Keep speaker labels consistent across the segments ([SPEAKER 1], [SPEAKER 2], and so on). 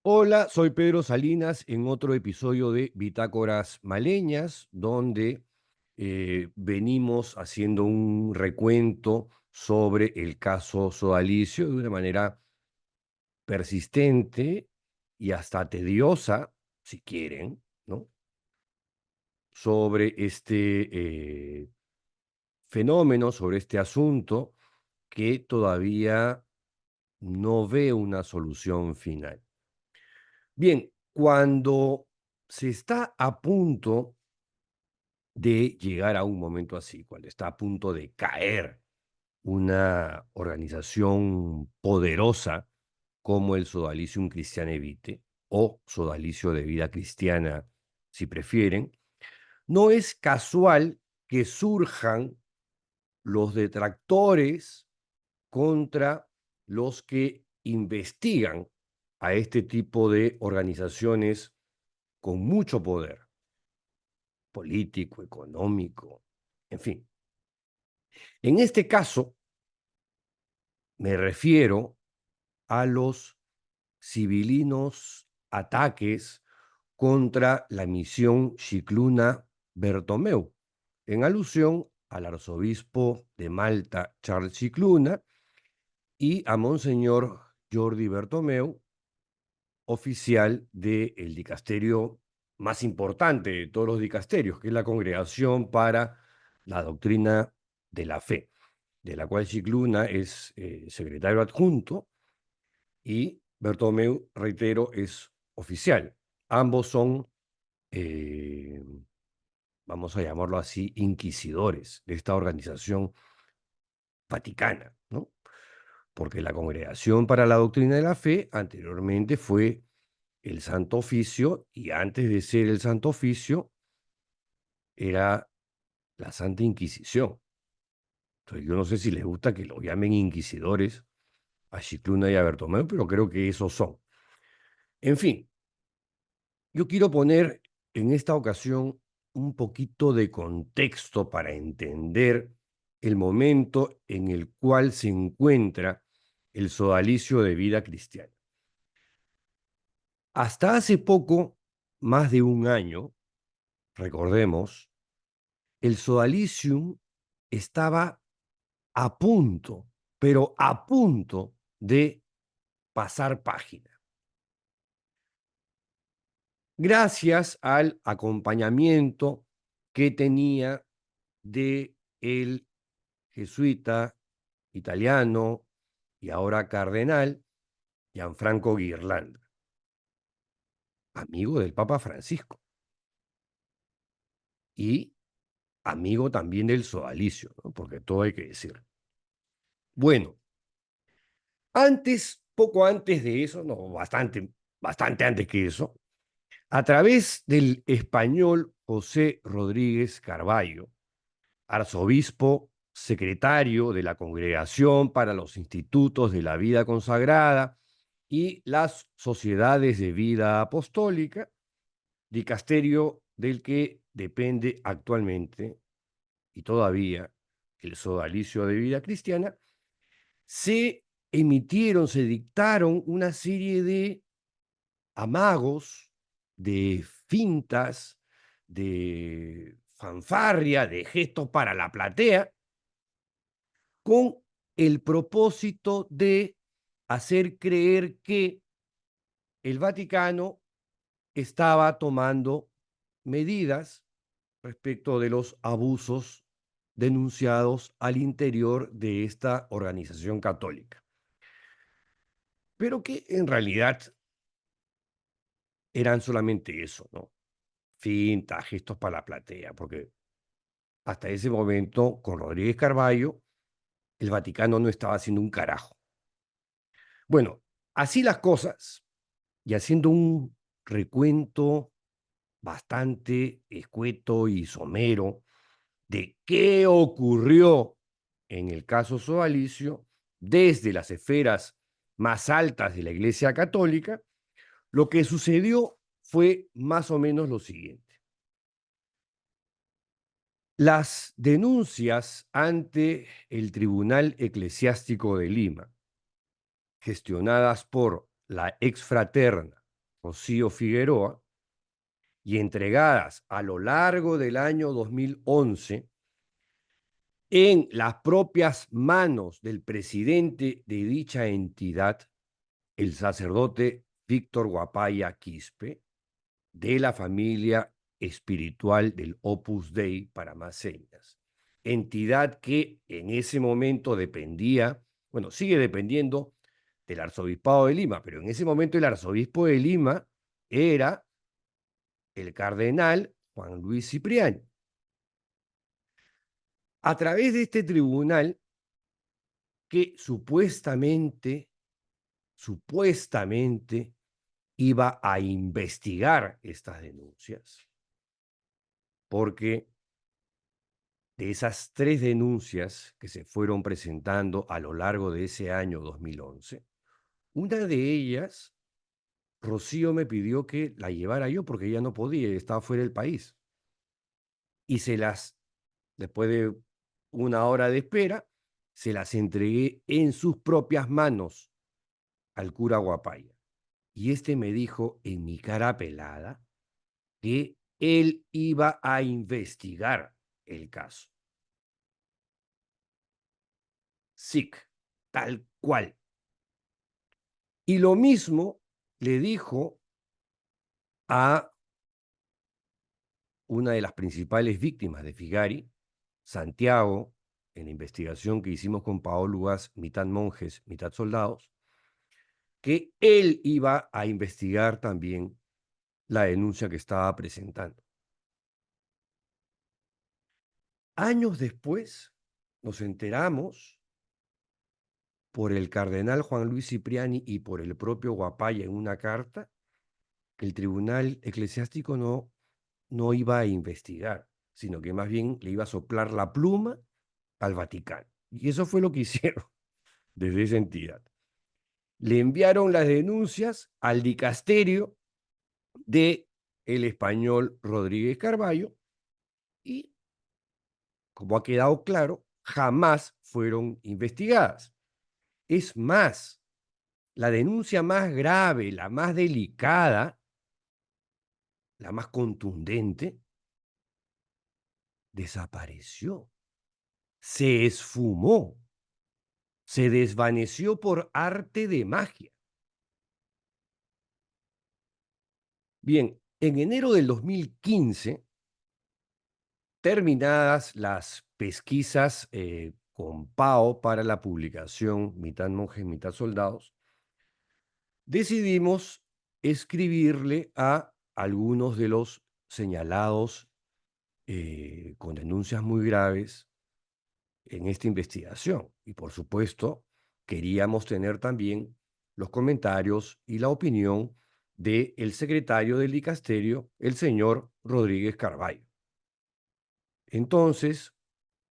[SPEAKER 1] Hola, soy Pedro Salinas en otro episodio de Bitácoras Maleñas, donde venimos haciendo un recuento sobre el caso Sodalicio de una manera persistente y hasta tediosa, si quieren, ¿no? Sobre este fenómeno, sobre este asunto que todavía no ve una solución final. Bien, cuando se está a punto de llegar a un momento así, cuando está a punto de caer una organización poderosa como el Sodalicium Christiane Vitae o Sodalicio de Vida Cristiana, si prefieren, no es casual que surjan los detractores contra los que investigan a este tipo de organizaciones con mucho poder político, económico, en fin. En este caso, me refiero a los civilinos ataques contra la misión Scicluna Bertomeu, en alusión al arzobispo de Malta, Charles Scicluna, y a Monseñor Jordi Bertomeu, oficial del dicasterio más importante de todos los dicasterios, que es la Congregación para la Doctrina de la Fe, de la cual Scicluna es secretario adjunto y Bertomeu, reitero, es oficial. Ambos son, eh, vamos a llamarlo así, inquisidores de esta organización vaticana, ¿no? Porque la Congregación para la Doctrina de la Fe anteriormente fue el Santo Oficio y antes de ser el Santo Oficio era la Santa Inquisición. Entonces, yo no sé si les gusta que los llamen inquisidores a Scicluna y a Bertomeu, pero creo que esos son. En fin, yo quiero poner en esta ocasión un poquito de contexto para entender el momento en el cual se encuentra el sodalicio de vida cristiana. Hasta hace poco, más de un año, recordemos, el sodalicium estaba a punto, pero a punto de pasar página. Gracias al acompañamiento que tenía de el jesuita italiano y ahora cardenal Gianfranco Ghirlanda, amigo del Papa Francisco y amigo también del sodalicio, ¿no? Porque todo hay que decir. Bueno, poco antes de eso, no, bastante antes que eso, a través del español José Rodríguez Carballo, arzobispo secretario de la Congregación para los Institutos de la Vida Consagrada y las Sociedades de Vida Apostólica, dicasterio del que depende actualmente y todavía el sodalicio de vida cristiana, se dictaron una serie de amagos, de fintas, de fanfarria, de gestos para la platea, con el propósito de hacer creer que el Vaticano estaba tomando medidas respecto de los abusos denunciados al interior de esta organización católica, pero que en realidad eran solamente eso, ¿no? Finta, gestos para la platea, porque hasta ese momento, con Rodríguez Carballo, el Vaticano no estaba haciendo un carajo. Bueno, así las cosas, y haciendo un recuento bastante escueto y somero de qué ocurrió en el caso sodalicio desde las esferas más altas de la Iglesia Católica, lo que sucedió fue más o menos lo siguiente. Las denuncias ante el Tribunal Eclesiástico de Lima, gestionadas por la exfraterna Rocío Figueroa, y entregadas a lo largo del año 2011 en las propias manos del presidente de dicha entidad, el sacerdote Víctor Guapaya Quispe, de la familia espiritual del Opus Dei, para más señas. Entidad que en ese momento dependía, bueno, sigue dependiendo del arzobispado de Lima, pero en ese momento el arzobispo de Lima era el cardenal Juan Luis Cipriani. A través de este tribunal que supuestamente iba a investigar estas denuncias, porque de esas 3 denuncias que se fueron presentando a lo largo de ese año 2011, una de ellas, Rocío me pidió que la llevara yo porque ella no podía, estaba fuera del país. Y después de una hora de espera, se las entregué en sus propias manos al cura Guapaya. Y este me dijo en mi cara pelada que él iba a investigar el caso. SIC, tal cual. Y lo mismo le dijo a una de las principales víctimas de Figari, Santiago, en la investigación que hicimos con Paolo Ugas, mitad monjes, mitad soldados, que él iba a investigar también la denuncia que estaba presentando. Años después nos enteramos por el cardenal Juan Luis Cipriani y por el propio Guapaya en una carta que el tribunal eclesiástico no iba a investigar, sino que más bien le iba a soplar la pluma al Vaticano. Y eso fue lo que hicieron desde esa entidad. Le enviaron las denuncias al dicasterio de el español Rodríguez Carballo y, como ha quedado claro, jamás fueron investigadas. Es más, la denuncia más grave, la más delicada, la más contundente, desapareció, se esfumó, se desvaneció por arte de magia. Bien, en enero del 2015, terminadas las pesquisas con PAO para la publicación Mitad Monjes, Mitad Soldados, decidimos escribirle a algunos de los señalados con denuncias muy graves en esta investigación. Y por supuesto, queríamos tener también los comentarios y la opinión del secretario del dicasterio, el señor Rodríguez Carballo. Entonces,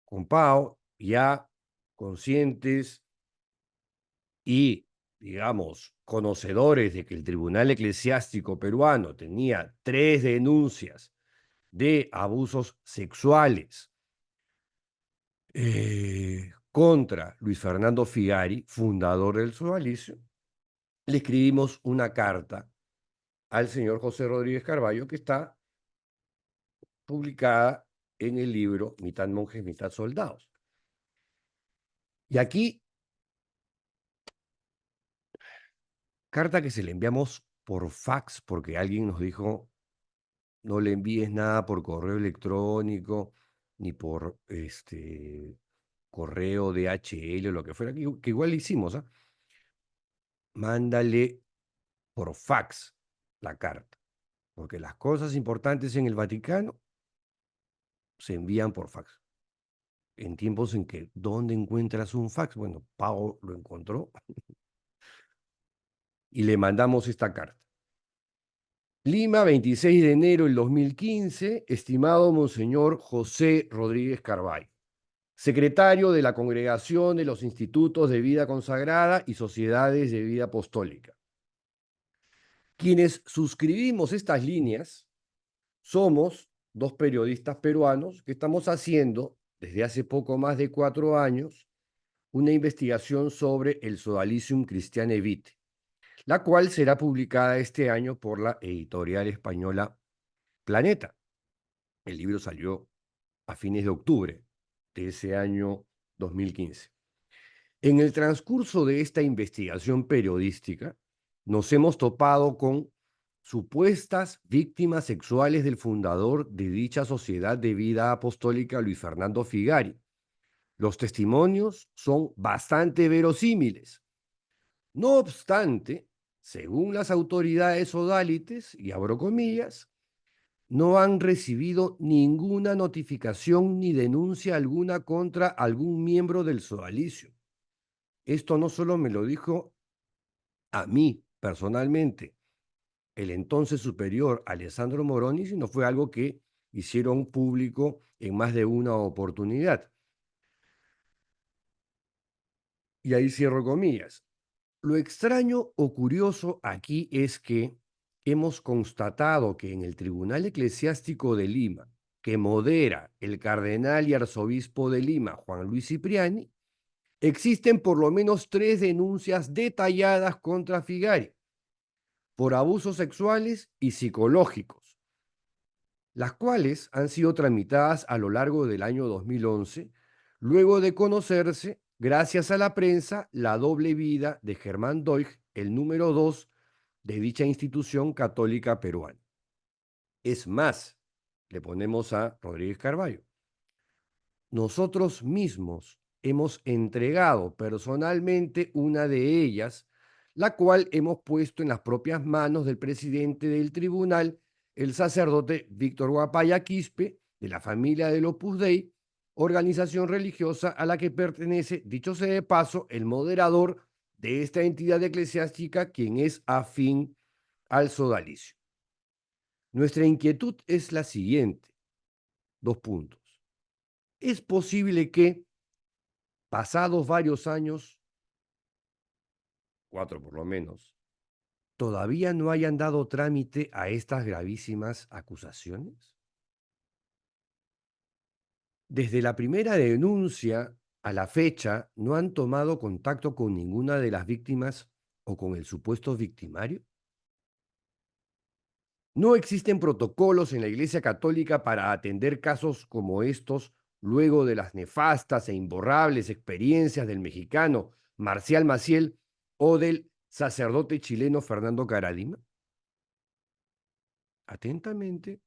[SPEAKER 1] con Pau, ya conscientes y, digamos, conocedores de que el Tribunal Eclesiástico Peruano tenía 3 denuncias de abusos sexuales contra Luis Fernando Figari, fundador del Sodalicio, le escribimos una carta al señor José Rodríguez Carballo que está publicada en el libro Mitad Monjes, Mitad Soldados. Y aquí, carta que se le enviamos por fax porque alguien nos dijo no le envíes nada por correo electrónico ni por correo DHL o lo que fuera, que igual le hicimos, ¿ah? Mándale por fax la carta, porque las cosas importantes en el Vaticano se envían por fax. En tiempos en que, ¿dónde encuentras un fax? Bueno, Pau lo encontró y le mandamos esta carta. Lima, 26 de enero del 2015, estimado Monseñor José Rodríguez Carballo, secretario de la Congregación de los Institutos de Vida Consagrada y Sociedades de Vida Apostólica. Quienes suscribimos estas líneas somos 2 periodistas peruanos que estamos haciendo, desde hace poco más de 4 años, una investigación sobre el Sodalicium Christiane Vitae, la cual será publicada este año por la editorial española Planeta. El libro salió a fines de octubre de ese año 2015. En el transcurso de esta investigación periodística, nos hemos topado con supuestas víctimas sexuales del fundador de dicha sociedad de vida apostólica, Luis Fernando Figari. Los testimonios son bastante verosímiles. No obstante, según las autoridades odálites, y abro comillas, no han recibido ninguna notificación ni denuncia alguna contra algún miembro del sodalicio. Esto no solo me lo dijo a mí personalmente el entonces superior Alessandro Moroni, sino fue algo que hicieron público en más de una oportunidad. Y ahí cierro comillas. Lo extraño o curioso aquí es que hemos constatado que en el Tribunal Eclesiástico de Lima, que modera el cardenal y arzobispo de Lima, Juan Luis Cipriani, existen por lo menos 3 denuncias detalladas contra Figari por abusos sexuales y psicológicos, las cuales han sido tramitadas a lo largo del año 2011, luego de conocerse, gracias a la prensa, la doble vida de Germán Doig, el número 2 de dicha institución católica peruana. Es más, le ponemos a Rodríguez Carballo. Nosotros mismos hemos entregado personalmente una de ellas, la cual hemos puesto en las propias manos del presidente del tribunal, el sacerdote Víctor Guapaya Quispe, de la familia del Opus Dei, organización religiosa a la que pertenece, dicho sea de paso, el moderador de esta entidad eclesiástica, quien es afín al sodalicio. Nuestra inquietud es la siguiente, 2 puntos. ¿Es posible que, pasados varios años, 4 por lo menos, todavía no hayan dado trámite a estas gravísimas acusaciones? Desde la primera denuncia a la fecha, ¿no han tomado contacto con ninguna de las víctimas o con el supuesto victimario? ¿No existen protocolos en la Iglesia Católica para atender casos como estos luego de las nefastas e imborrables experiencias del mexicano Marcial Maciel o del sacerdote chileno Fernando Caradima? Atentamente,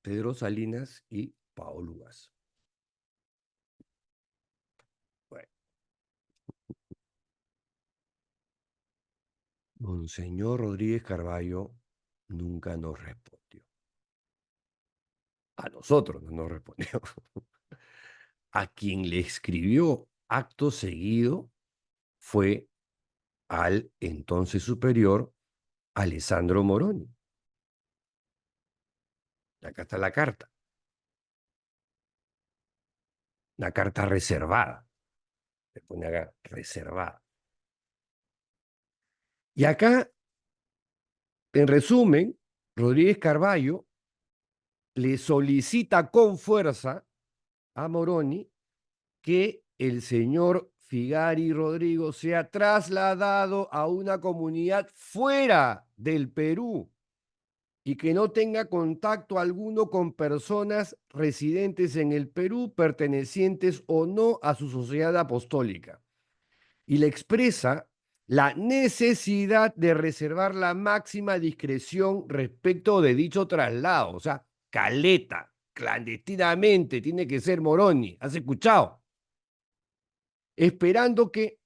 [SPEAKER 1] Pedro Salinas y Paolo Uvas. Bueno, Monseñor Rodríguez Carballo nunca nos respondió. A nosotros no nos respondió. A quien le escribió acto seguido fue al entonces superior Alessandro Moroni. Acá está la carta. Una carta reservada. Se pone acá, reservada. Y acá, en resumen, Rodríguez Carballo le solicita con fuerza a Moroni que el señor Figari Rodrigo sea trasladado a una comunidad fuera del Perú y que no tenga contacto alguno con personas residentes en el Perú, pertenecientes o no a su sociedad apostólica. Y le expresa la necesidad de reservar la máxima discreción respecto de dicho traslado. O sea, caleta, clandestinamente, tiene que ser Moroni. ¿Has escuchado? Esperando que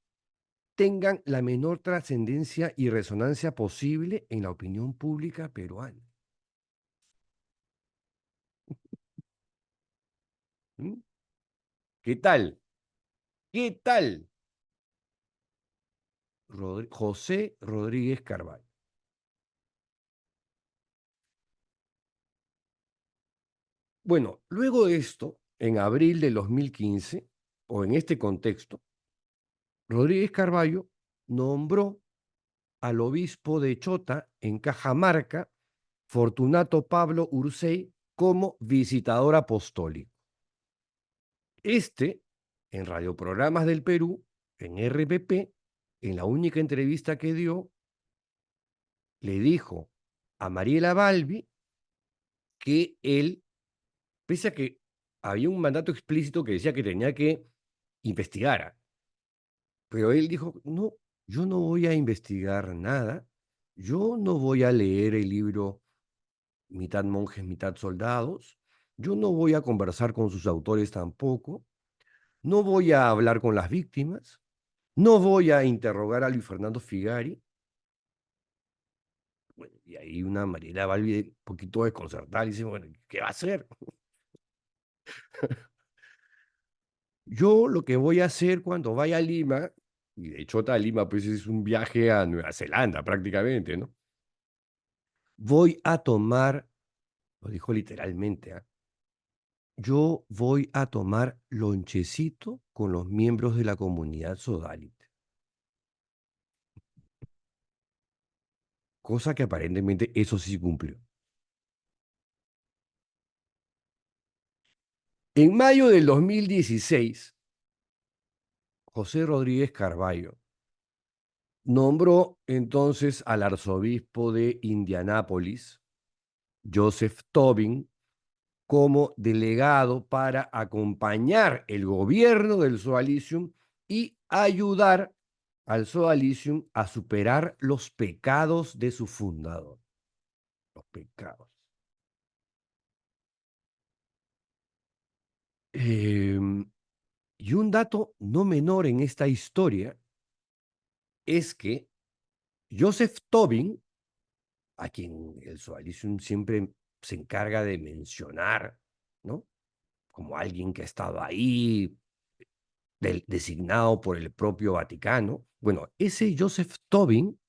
[SPEAKER 1] tengan la menor trascendencia y resonancia posible en la opinión pública peruana. ¿Mm? ¿Qué tal? ¿Qué tal? José Rodríguez Carvalho. Bueno, luego de esto, en abril de 2015, o en este contexto, Rodríguez Carvalho nombró al obispo de Chota, en Cajamarca, Fortunato Pablo Ursay, como visitador apostólico. Este, en radioprogramas del Perú, en RPP, en la única entrevista que dio, le dijo a Mariela Balbi que él, pese a que había un mandato explícito que decía que tenía que investigar, pero él dijo, no, yo no voy a investigar nada, yo no voy a leer el libro Mitad monjes, mitad soldados, yo no voy a conversar con sus autores tampoco, no voy a hablar con las víctimas, no voy a interrogar a Luis Fernando Figari. Bueno, y ahí una Mariela Balbi un poquito desconcertada, y dice, bueno, ¿qué va a hacer? Yo lo que voy a hacer cuando vaya a Lima, y de hecho a Lima pues es un viaje a Nueva Zelanda prácticamente, ¿no? Voy a tomar, lo dijo literalmente, ¿ah? Yo voy a tomar lonchecito con los miembros de la comunidad sodalite, cosa que aparentemente eso sí cumplió. En mayo del 2016, José Rodríguez Carballo nombró entonces al arzobispo de Indianápolis, Joseph Tobin, como delegado para acompañar el gobierno del Sodalicium y ayudar al Sodalicium a superar los pecados de su fundador. Los pecados. Y un dato no menor en esta historia es que Joseph Tobin, a quien el Sodalicium siempre se encarga de mencionar, ¿no? Como alguien que ha estado ahí, designado por el propio Vaticano. Bueno, ese Joseph Tobin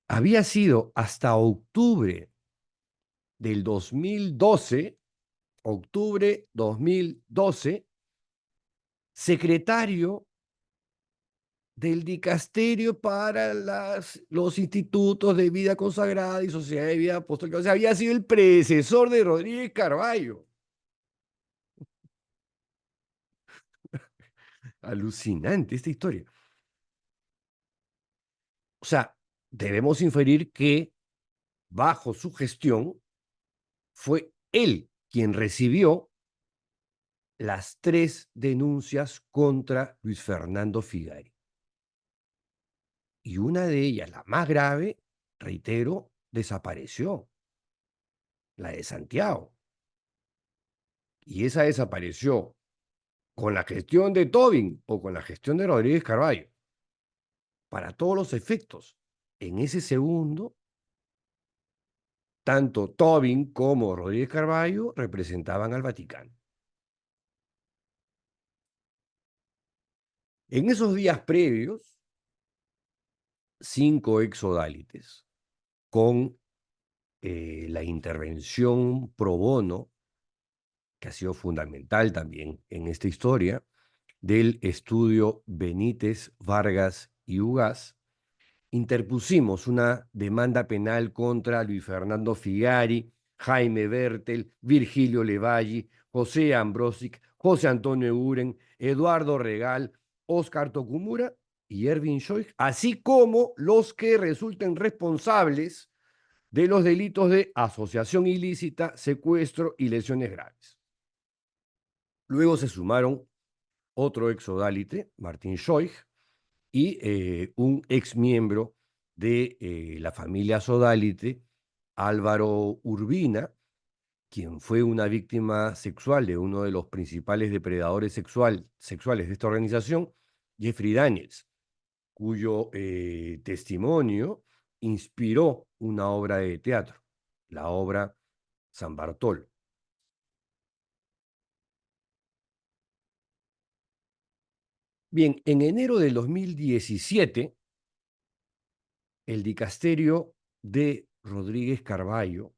[SPEAKER 1] había sido hasta octubre del 2012, octubre 2012, secretario del Dicasterio para los institutos de vida consagrada y sociedad de vida apostólica. O sea, había sido el predecesor de Rodríguez Carballo. Alucinante esta historia. O sea, debemos inferir que bajo su gestión fue él quien recibió las 3 denuncias contra Luis Fernando Figari. Y una de ellas, la más grave, reitero, desapareció, la de Santiago. Y esa desapareció con la gestión de Tobin o con la gestión de Rodríguez Carballo. Para todos los efectos, en ese segundo, tanto Tobin como Rodríguez Carballo representaban al Vaticano. En esos días previos, 5 exodálites con la intervención pro bono, que ha sido fundamental también en esta historia, del estudio Benítez, Vargas y Ugaz, interpusimos una demanda penal contra Luis Fernando Figari, Jaime Bertel, Virgilio Levalli, José Ambrosic, José Antonio Uren, Eduardo Regal, Óscar Tokumura y Erwin Schoich, así como los que resulten responsables de los delitos de asociación ilícita, secuestro y lesiones graves. Luego se sumaron otro exodálite, Martín Schoich, y un exmiembro de la familia sodálite, Álvaro Urbina, quien fue una víctima sexual de uno de los principales depredadores sexuales de esta organización, Jeffrey Daniels, cuyo testimonio inspiró una obra de teatro, la obra San Bartolo. Bien, en enero del 2017, el dicasterio de Rodríguez Carballo,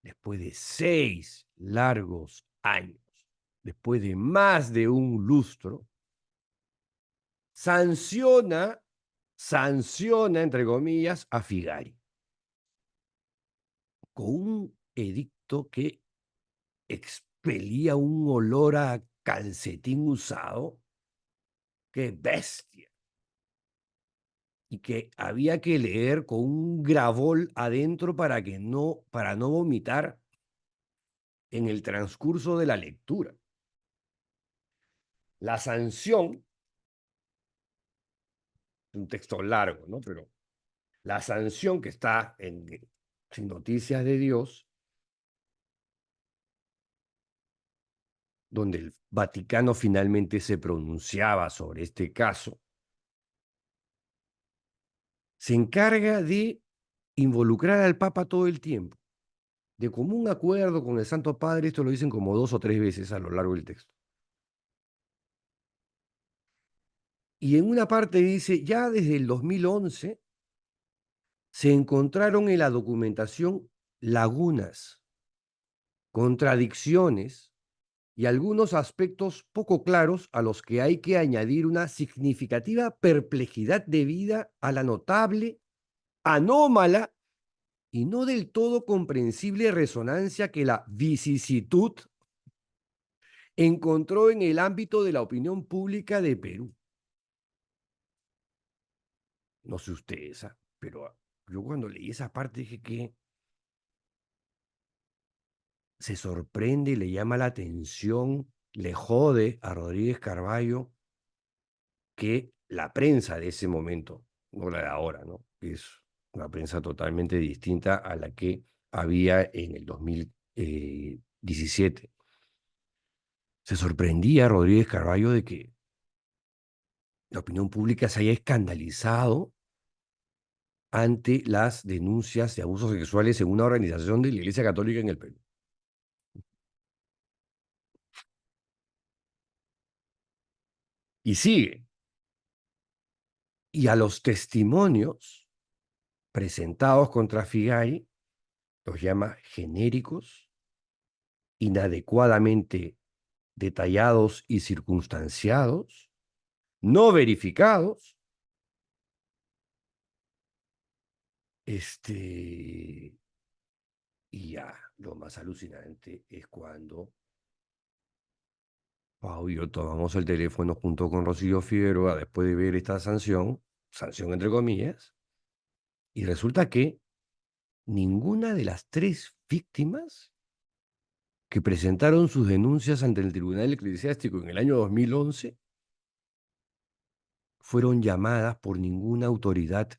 [SPEAKER 1] después de 6 largos años, después de más de un lustro, sanciona, entre comillas, a Figari, con un edicto que expelía un olor a calcetín usado ¡Qué bestia! Y que había que leer con un gravol adentro para no vomitar en el transcurso de la lectura. La sanción, un texto largo, ¿no? Pero la sanción que está en Sin Noticias de Dios, donde el Vaticano finalmente se pronunciaba sobre este caso, se encarga de involucrar al Papa todo el tiempo. De común acuerdo con el Santo Padre, esto lo dicen como 2 o 3 veces a lo largo del texto. Y en una parte dice, ya desde el 2011 se encontraron en la documentación lagunas, contradicciones y algunos aspectos poco claros a los que hay que añadir una significativa perplejidad debida a la notable, anómala y no del todo comprensible resonancia que la vicisitud encontró en el ámbito de la opinión pública de Perú. No sé ustedes, pero yo cuando leí esa parte dije que se sorprende, le llama la atención, le jode a Rodríguez Carballo que la prensa de ese momento, no la de ahora, ¿no? Es una prensa totalmente distinta a la que había en el 2017. Se sorprendía Rodríguez Carballo de que la opinión pública se haya escandalizado ante las denuncias de abusos sexuales en una organización de la Iglesia Católica en el Perú. Y sigue. Y a los testimonios presentados contra Figari los llama genéricos, inadecuadamente detallados y circunstanciados, no verificados, y ya lo más alucinante es cuando Pau y yo tomamos el teléfono junto con Rocío Figueroa después de ver esta sanción entre comillas, y resulta que ninguna de las 3 víctimas que presentaron sus denuncias ante el Tribunal Eclesiástico en el año 2011 fueron llamadas por ninguna autoridad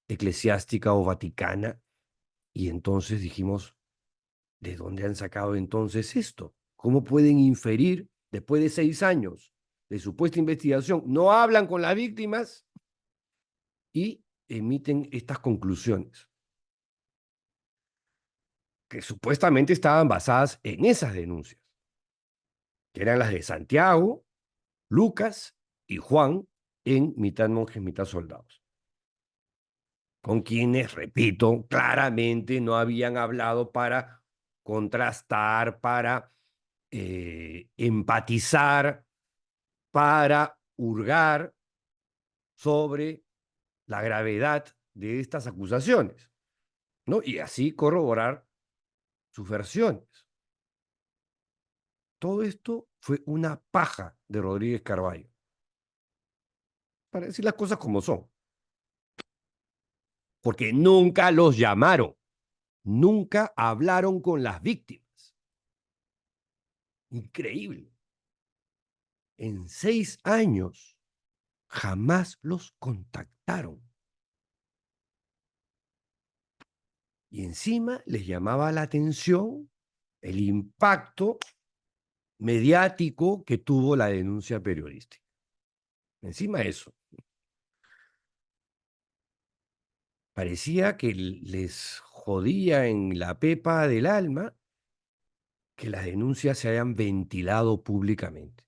[SPEAKER 1] eclesiástica o vaticana, y entonces dijimos, ¿de dónde han sacado entonces esto? ¿Cómo pueden inferir, después de 6 años de supuesta investigación, no hablan con las víctimas y emiten estas conclusiones que supuestamente estaban basadas en esas denuncias, que eran las de Santiago, Lucas y Juan en Mitad Monjes, Mitad Soldados, con quienes, repito, claramente no habían hablado para contrastar, para empatizar, para hurgar sobre la gravedad de estas acusaciones, ¿no? Y así corroborar sus versiones. Todo esto fue una paja de Rodríguez Carballo, para decir las cosas como son, porque nunca los llamaron, nunca hablaron con las víctimas. Increíble. En 6 años jamás los contactaron. Y encima les llamaba la atención el impacto mediático que tuvo la denuncia periodística. Encima de eso, parecía que les jodía en la pepa del alma que las denuncias se hayan ventilado públicamente,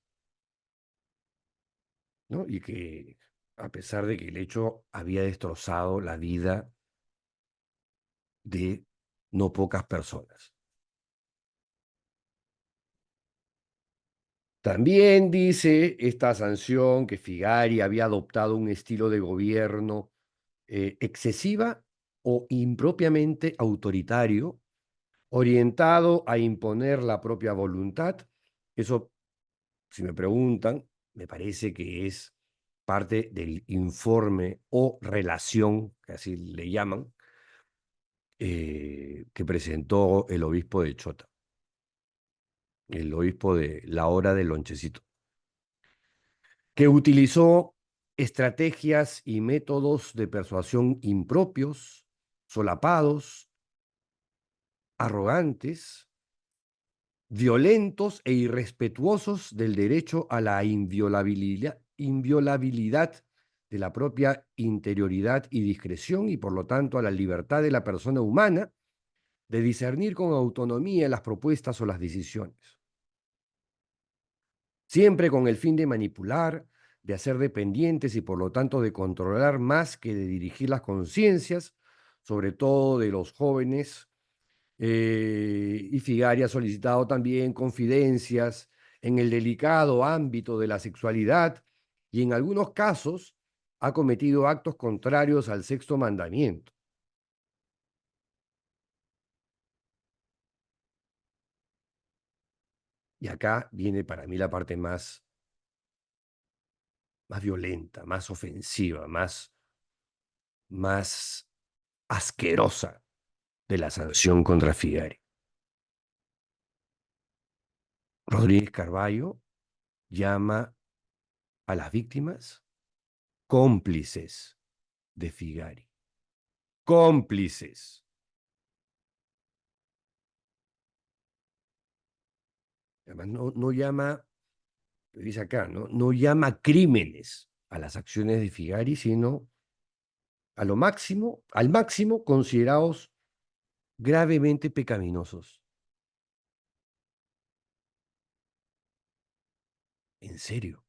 [SPEAKER 1] ¿no? Y que, a pesar de que el hecho había destrozado la vida de no pocas personas. También dice esta sanción que Figari había adoptado un estilo de gobierno excesiva o impropiamente autoritario, orientado a imponer la propia voluntad. Eso, si me preguntan, me parece que es parte del informe o relación, que así le llaman, que presentó el obispo de Chota, el obispo de la hora del lonchecito, que utilizó estrategias y métodos de persuasión impropios, solapados, arrogantes, violentos e irrespetuosos del derecho a la inviolabilidad de la propia interioridad y discreción, y por lo tanto a la libertad de la persona humana de discernir con autonomía las propuestas o las decisiones, siempre con el fin de manipular, de hacer dependientes y por lo tanto de controlar más que de dirigir las conciencias, sobre todo de los jóvenes. Y Figari ha solicitado también confidencias en el delicado ámbito de la sexualidad y en algunos casos ha cometido actos contrarios al sexto mandamiento. Y acá viene para mí la parte más violenta, más ofensiva, más asquerosa de la sanción contra Figari. Rodríguez Carballo llama a las víctimas cómplices de Figari. Cómplices. Además, no llama, dice acá, no llama crímenes a las acciones de Figari, sino a lo máximo, al máximo considerados gravemente pecaminosos. ¿En serio?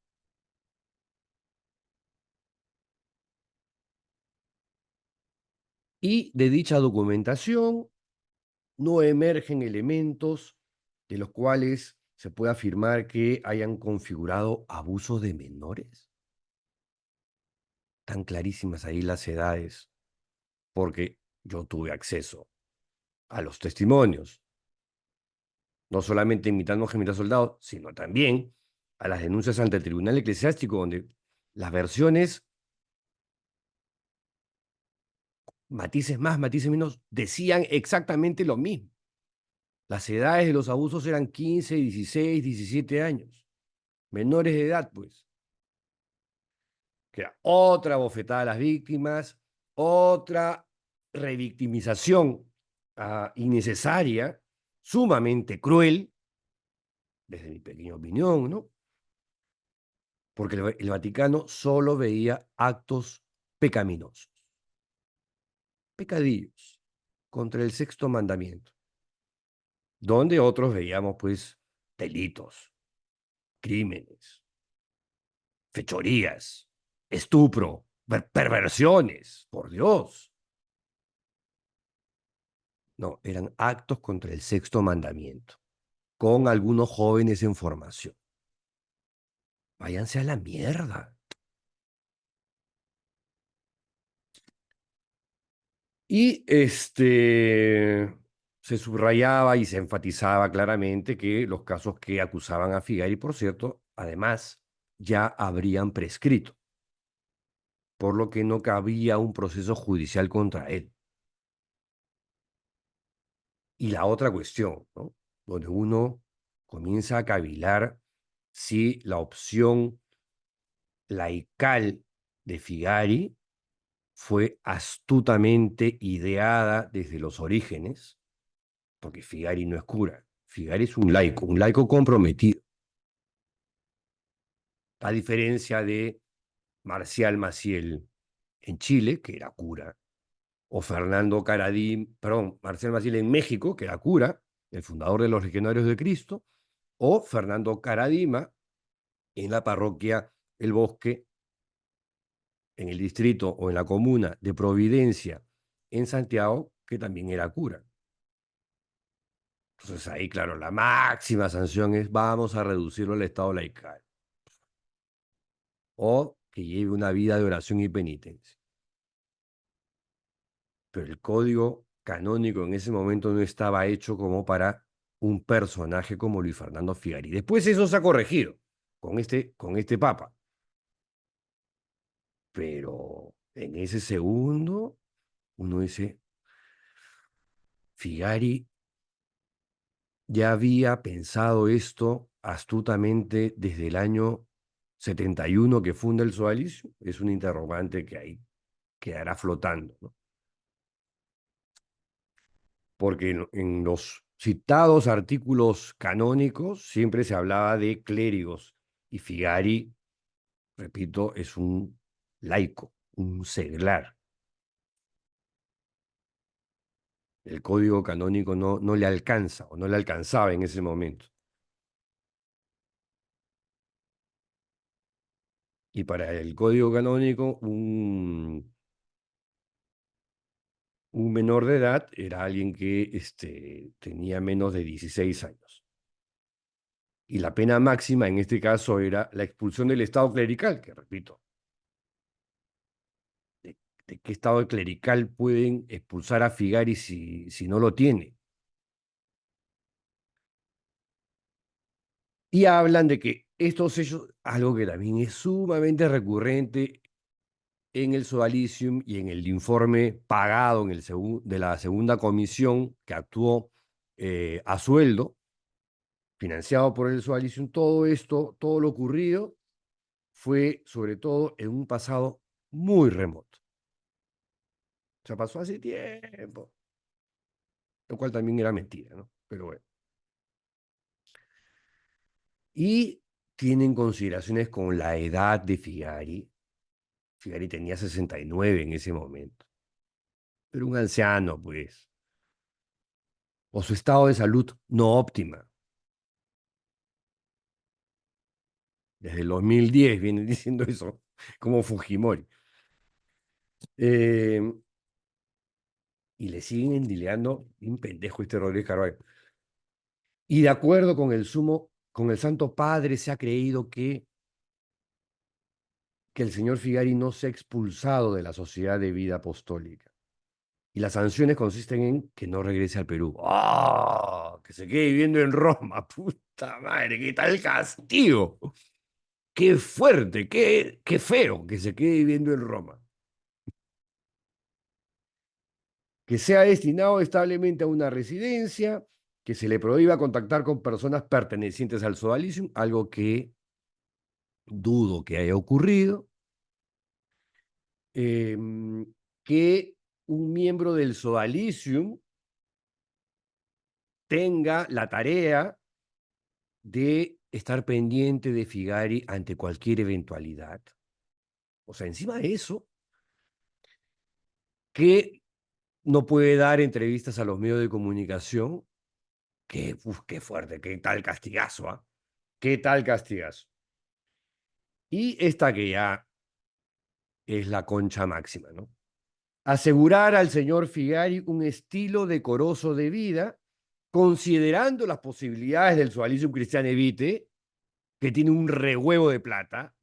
[SPEAKER 1] Y de dicha documentación no emergen elementos de los cuales se puede afirmar que hayan configurado abuso de menores. Tan clarísimas ahí las edades, porque yo tuve acceso a los testimonios, no solamente imitando Gemita Soldado, sino también a las denuncias ante el Tribunal Eclesiástico, donde las versiones, matices más, matices menos, decían exactamente lo mismo. Las edades de los abusos eran 15, 16, 17 años. Menores de edad, pues. Que era otra bofetada a las víctimas, otra revictimización innecesaria, sumamente cruel, desde mi pequeña opinión, ¿no? Porque el Vaticano solo veía actos pecaminosos, pecadillos, contra el sexto mandamiento, donde otros veíamos, pues, delitos, crímenes, fechorías, estupro, perversiones, por Dios. No, eran actos contra el sexto mandamiento, con algunos jóvenes en formación. Váyanse a la mierda. Y se subrayaba y se enfatizaba claramente que los casos que acusaban a Figari, por cierto, además, ya habrían prescrito, por lo que no cabía un proceso judicial contra él. Y la otra cuestión, ¿no? Donde uno comienza a cavilar si la opción laical de Figari fue astutamente ideada desde los orígenes, porque Figari no es cura, Figari es un laico comprometido, a diferencia de Marcial Maciel en Chile, que era cura, o Fernando Caradí, perdón, Marcial Maciel en México, que era cura, el fundador de los Legionarios de Cristo, o Fernando Caradima en la parroquia El Bosque, en el distrito o en la comuna de Providencia, en Santiago, que también era cura. Entonces ahí, claro, la máxima sanción es vamos a reducirlo al estado laical o que lleve una vida de oración y penitencia. Pero el código canónico en ese momento no estaba hecho como para un personaje como Luis Fernando Figari. Después eso se ha corregido con este papa. pero en ese segundo uno dice, Figari ya había pensado esto astutamente desde el año 71 que funda el Sodalicio. Es un interrogante que ahí quedará flotando, ¿no? Porque en los citados artículos canónicos siempre se hablaba de clérigos y Figari, repito, es un laico, un seglar. El código canónico no le alcanza o no le alcanzaba en ese momento. Y para el código canónico, un menor de edad era alguien que tenía menos de 16 años. Y la pena máxima en este caso era la expulsión del estado clerical, que repito, ¿de, de qué estado clerical pueden expulsar a Figari si no lo tiene? Y hablan de que estos hechos, algo que también es sumamente recurrente en el Sodalicium y en el informe pagado de la segunda comisión que actuó a sueldo, financiado por el Sodalicium, todo esto, todo lo ocurrido fue sobre todo en un pasado muy remoto. O sea, pasó hace tiempo, lo cual también era mentira, ¿no? Pero bueno. Y tienen consideraciones con la edad de Figari. Figari tenía 69 en ese momento, pero un anciano, pues, o su estado de salud no óptima. Desde el 2010 vienen diciendo eso, como Fujimori. Eh, y le siguen endileando, un pendejo este Rodríguez Carvalho. Y de acuerdo con el Santo Padre, se ha creído que el señor Figari no se ha expulsado de la Sociedad de Vida Apostólica. Y las sanciones consisten en que no regrese al Perú. ¡Ah! Que se quede viviendo en Roma. Puta madre, qué tal castigo. Qué fuerte, qué feo que se quede viviendo en Roma. Que sea destinado establemente a una residencia, que se le prohíba contactar con personas pertenecientes al sodalicium, algo que dudo que haya ocurrido, que un miembro del sodalicium tenga la tarea de estar pendiente de Figari ante cualquier eventualidad. O sea, encima de eso, que no puede dar entrevistas a los medios de comunicación. Qué fuerte, qué tal castigazo, ¿ah? Qué tal castigazo. Y esta que ya es la concha máxima, ¿no? Asegurar al señor Figari un estilo decoroso de vida, considerando las posibilidades del Sodalicium Cristiane Vitae, que tiene un rehuevo de plata.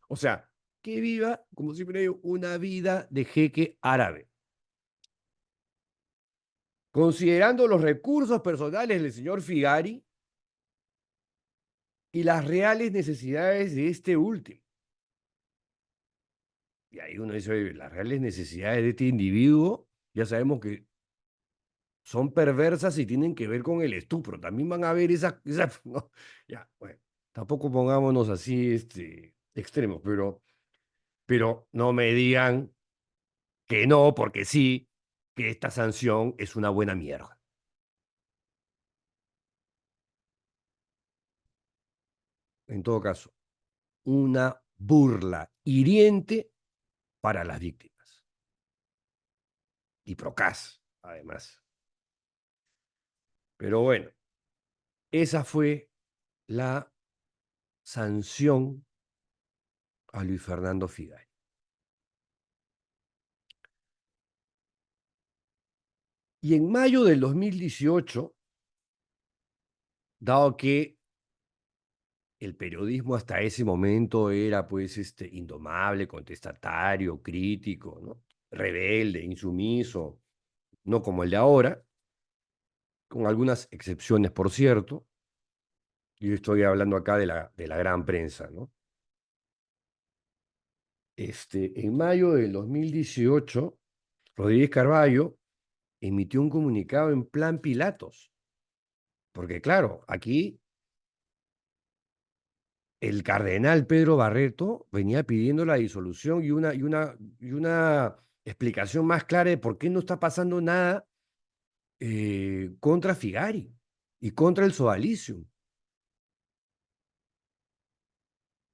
[SPEAKER 1] O sea, que viva, como siempre digo, una vida de jeque árabe. Considerando los recursos personales del señor Figari y las reales necesidades de este último. Y ahí uno dice, oye, las reales necesidades de este individuo, ya sabemos que son perversas y tienen que ver con el estupro. También van a haber no, ya, bueno, tampoco pongámonos así extremos, pero no me digan que no, porque sí, que esta sanción es una buena mierda. En todo caso, una burla hiriente para las víctimas. Y procaz, además. Pero bueno, esa fue la sanción a Luis Fernando Figari. Y en mayo del 2018, dado que el periodismo hasta ese momento era pues indomable, contestatario, crítico, ¿no? Rebelde, insumiso, no como el de ahora, con algunas excepciones, por cierto. Yo estoy hablando acá de la gran prensa, ¿no? En mayo del 2018, Rodríguez Carballo emitió un comunicado en plan Pilatos, porque claro, aquí el cardenal Pedro Barreto venía pidiendo la disolución y una explicación más clara de por qué no está pasando nada contra Figari y contra el sodalicio.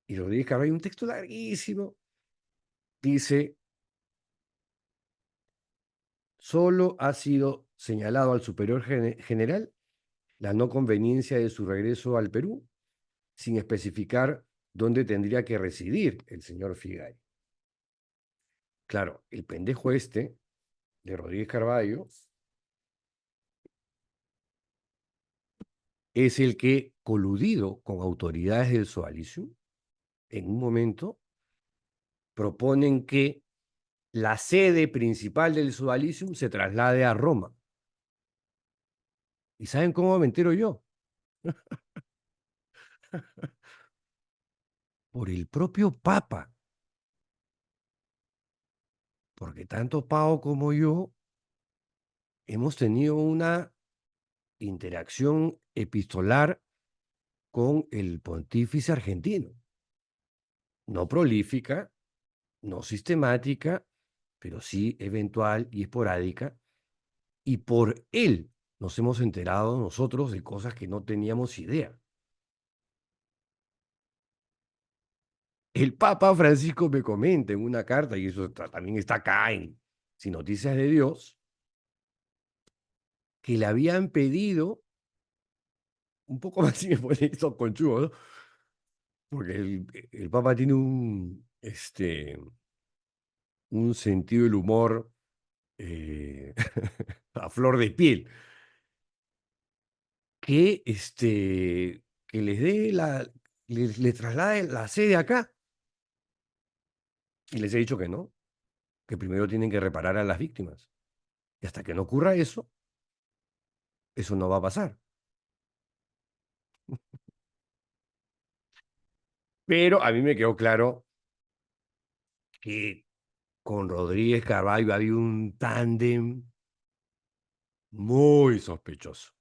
[SPEAKER 1] Y Rodríguez Carvalho, un texto larguísimo, dice, solo ha sido señalado al superior general la no conveniencia de su regreso al Perú, sin especificar dónde tendría que residir el señor Figari. Claro, el pendejo este de Rodríguez Carballo es el que, coludido con autoridades del Sodalicio, en un momento proponen que la sede principal del Sodalicium se traslade a Roma. ¿Y saben cómo me entero yo? Por el propio Papa. Porque tanto Pau como yo hemos tenido una interacción epistolar con el pontífice argentino. No prolífica, no sistemática, pero sí eventual y esporádica. Y por él nos hemos enterado nosotros de cosas que no teníamos idea. El Papa Francisco me comenta en una carta, y eso también está acá en Sin Noticias de Dios, que le habían pedido, un poco más si me pone esos conchudos, ¿no? Porque el Papa tiene un sentido del humor a flor de piel, que les dé les traslade la sede acá. Y les he dicho que no, que primero tienen que reparar a las víctimas. Y hasta que no ocurra eso, eso no va a pasar. Pero a mí me quedó claro que con Rodríguez Carvalho había un tándem muy sospechoso,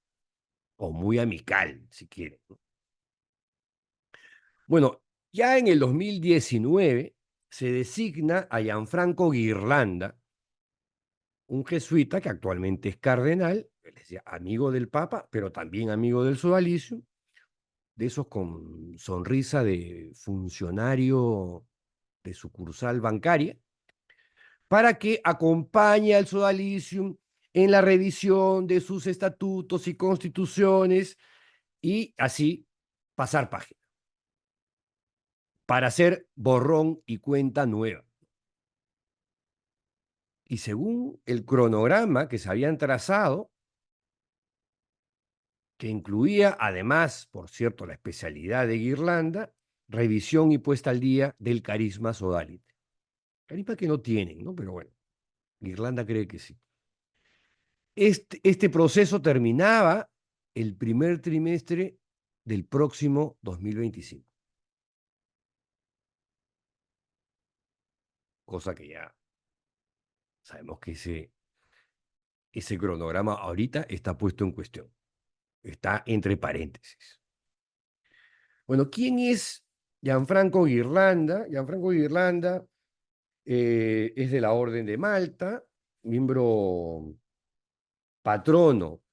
[SPEAKER 1] o muy amical, si quieren. Bueno, ya en el 2019 se designa a Gianfranco Ghirlanda, un jesuita que actualmente es cardenal, les decía, amigo del Papa, pero también amigo del sodalicio, de esos con sonrisa de funcionario de sucursal bancaria, para que acompañe al sodalicium en la revisión de sus estatutos y constituciones y así pasar página, para hacer borrón y cuenta nueva. Y según el cronograma que se habían trazado, que incluía además, por cierto, la especialidad de Guirlanda, revisión y puesta al día del carisma sodalite. Carisma que no tienen, ¿no? Pero bueno, Guirlanda cree que sí. Este proceso terminaba el primer trimestre del próximo 2025, cosa que ya sabemos que ese cronograma ahorita está puesto en cuestión, está entre paréntesis. Bueno, ¿quién es Gianfranco Ghirlanda? Gianfranco Ghirlanda es de la Orden de Malta, miembro patrono,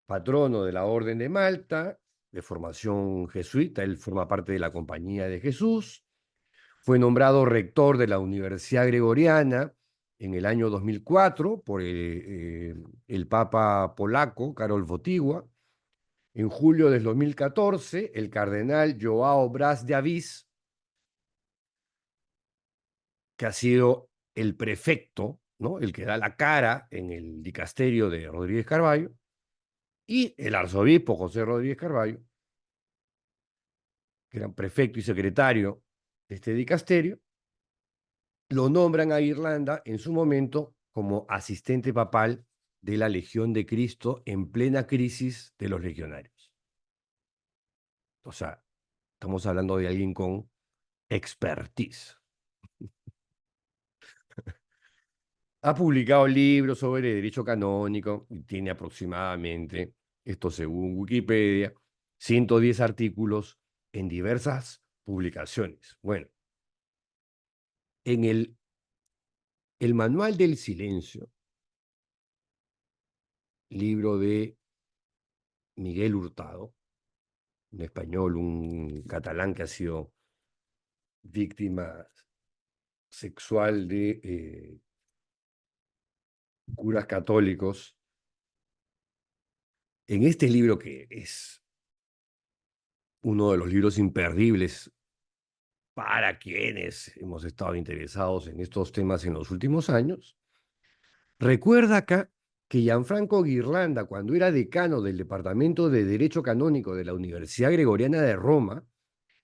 [SPEAKER 1] patrono de la Orden de Malta, de formación jesuita, él forma parte de la Compañía de Jesús, fue nombrado rector de la Universidad Gregoriana en el año 2004 por el Papa polaco, Karol Wojtyła. En julio del 2014, el cardenal João Braz de Avis, que ha sido el prefecto, ¿no? El que da la cara en el dicasterio de Rodríguez Carballo, y el arzobispo José Rodríguez Carballo, que eran prefecto y secretario de este dicasterio, lo nombran a Irlanda en su momento como asistente papal de la Legión de Cristo en plena crisis de los legionarios. O sea, estamos hablando de alguien con expertise. Ha publicado libros sobre derecho canónico y tiene aproximadamente, esto según Wikipedia, 110 artículos en diversas publicaciones. Bueno, en el Manual del Silencio, libro de Miguel Hurtado, un español, un catalán que ha sido víctima sexual de curas católicos. En este libro, que es uno de los libros imperdibles para quienes hemos estado interesados en estos temas en los últimos años, recuerda acá que Gianfranco Ghirlanda, cuando era decano del Departamento de Derecho Canónico de la Universidad Gregoriana de Roma,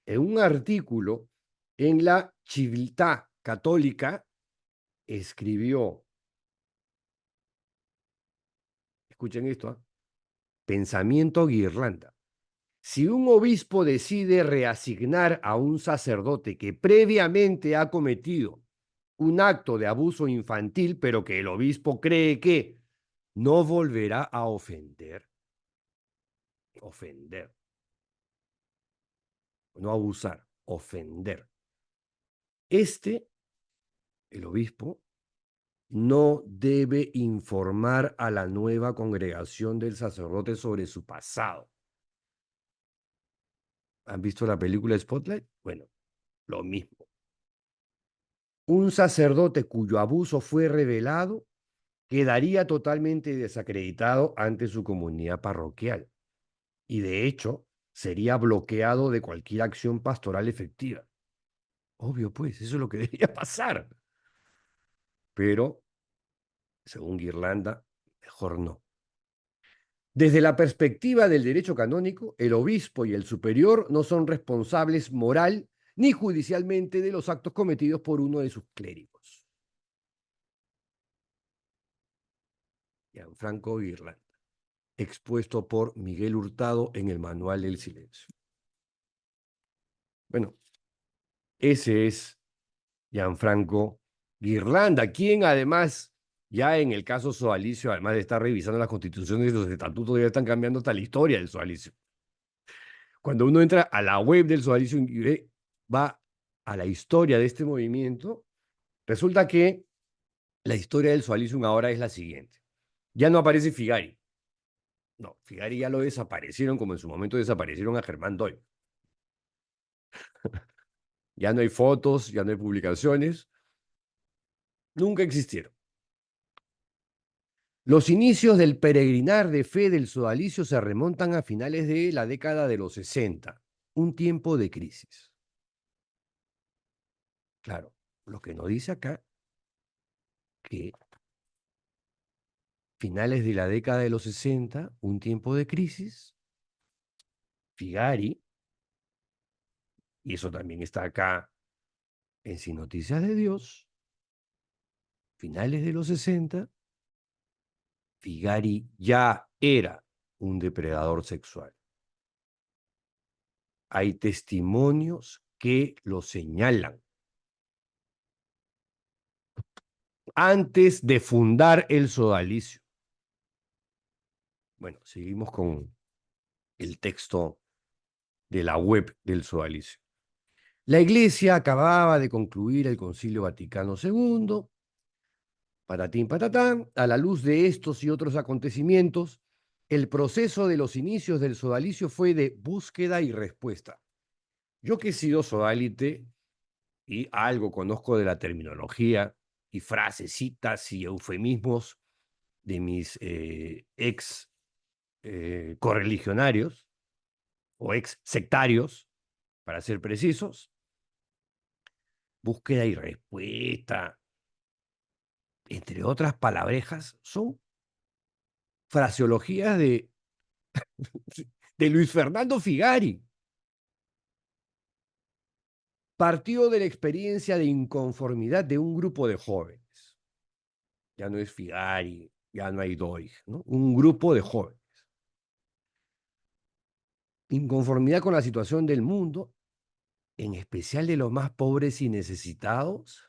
[SPEAKER 1] en un artículo en la Civiltà Católica, escribió, escuchen esto, pensamiento Ghirlanda. Si un obispo decide reasignar a un sacerdote que previamente ha cometido un acto de abuso infantil, pero que el obispo cree que no volverá a ofender, no abusar, ofender. El obispo, no debe informar a la nueva congregación del sacerdote sobre su pasado. ¿Han visto la película Spotlight? Bueno, lo mismo. Un sacerdote cuyo abuso fue revelado quedaría totalmente desacreditado ante su comunidad parroquial y, de hecho, sería bloqueado de cualquier acción pastoral efectiva. Obvio, pues, eso es lo que debería pasar. Pero, según Irlanda, mejor no. Desde la perspectiva del derecho canónico, el obispo y el superior no son responsables moral ni judicialmente de los actos cometidos por uno de sus clérigos. Gianfranco Irlanda, expuesto por Miguel Hurtado en el Manual del Silencio. Bueno, ese es Gianfranco Ghirlanda, quien además, ya en el caso sodalicio, además de estar revisando las constituciones y los estatutos, ya están cambiando hasta la historia del sodalicio. Cuando uno entra a la web del sodalicio y va a la historia de este movimiento, resulta que la historia del sodalicio ahora es la siguiente. Ya no aparece Figari. No, Figari ya lo desaparecieron como en su momento desaparecieron a Germán Doy. Ya no hay fotos, ya no hay publicaciones. Nunca existieron. Los inicios del peregrinar de fe del sodalicio se remontan a finales de la década de los 60, un tiempo de crisis. Claro, lo que nos dice acá que finales de la década de los 60, un tiempo de crisis, Figari, y eso también está acá en Sin Noticias de Dios, finales de los 60, Figari ya era un depredador sexual. Hay testimonios que lo señalan. Antes de fundar el sodalicio. Bueno, seguimos con el texto de la web del sodalicio. La Iglesia acababa de concluir el Concilio Vaticano II. Patatín patatán, a la luz de estos y otros acontecimientos, el proceso de los inicios del sodalicio fue de búsqueda y respuesta. Yo que he sido sodalite y algo conozco de la terminología y frasecitas y eufemismos de mis ex correligionarios o ex sectarios, para ser precisos, búsqueda y respuesta, entre otras palabrejas, son fraseologías de Luis Fernando Figari. Partió de la experiencia de inconformidad de un grupo de jóvenes. Ya no es Figari, ya no hay Doig, ¿no? Un grupo de jóvenes. Inconformidad con la situación del mundo, en especial de los más pobres y necesitados.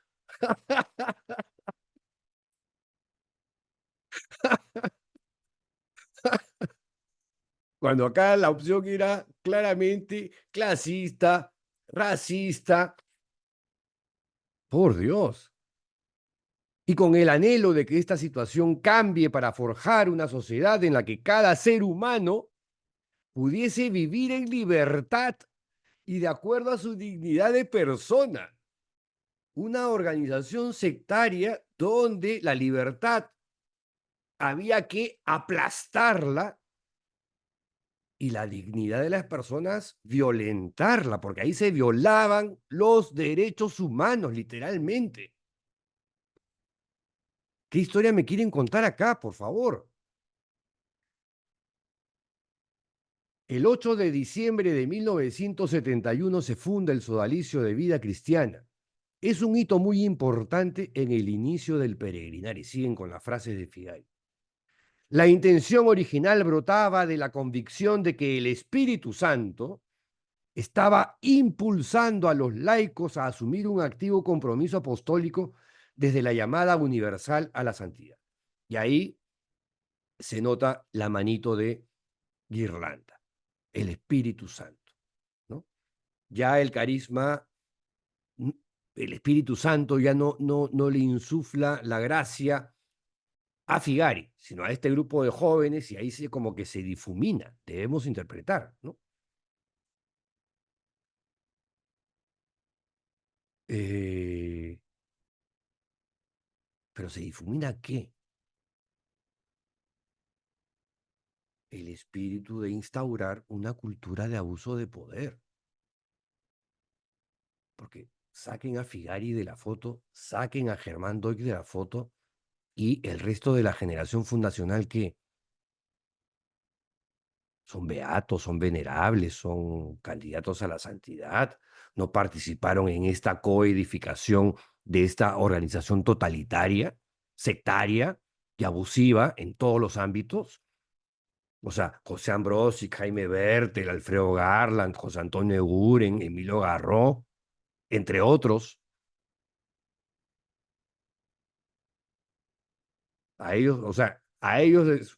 [SPEAKER 1] Cuando acá la opción era claramente clasista, racista, por Dios. Y con el anhelo de que esta situación cambie para forjar una sociedad en la que cada ser humano pudiese vivir en libertad y de acuerdo a su dignidad de persona. Una organización sectaria donde la libertad había que aplastarla y la dignidad de las personas violentarla, porque ahí se violaban los derechos humanos, literalmente. ¿Qué historia me quieren contar acá, por favor? El 8 de diciembre de 1971 se funda el Sodalicio de Vida Cristiana. Es un hito muy importante en el inicio del peregrinar, y siguen con las frases de Figay. La intención original brotaba de la convicción de que el Espíritu Santo estaba impulsando a los laicos a asumir un activo compromiso apostólico desde la llamada universal a la santidad. Y ahí se nota la manito de Guirlanda, el Espíritu Santo, ¿no? Ya el carisma, el Espíritu Santo ya no le insufla la gracia a Figari, sino a este grupo de jóvenes, y ahí se como que se difumina, debemos interpretar, ¿no? Eh, pero se difumina ¿qué? El espíritu de instaurar una cultura de abuso de poder. Porque saquen a Figari de la foto, saquen a Germán Doig de la foto y el resto de la generación fundacional que son beatos, son venerables, son candidatos a la santidad, no participaron en esta coedificación de esta organización totalitaria, sectaria y abusiva en todos los ámbitos. O sea, José Ambrosi, Jaime Bertel, Alfredo Garland, José Antonio Eguren, Emilio Garró, entre otros. A ellos, o sea, a ellos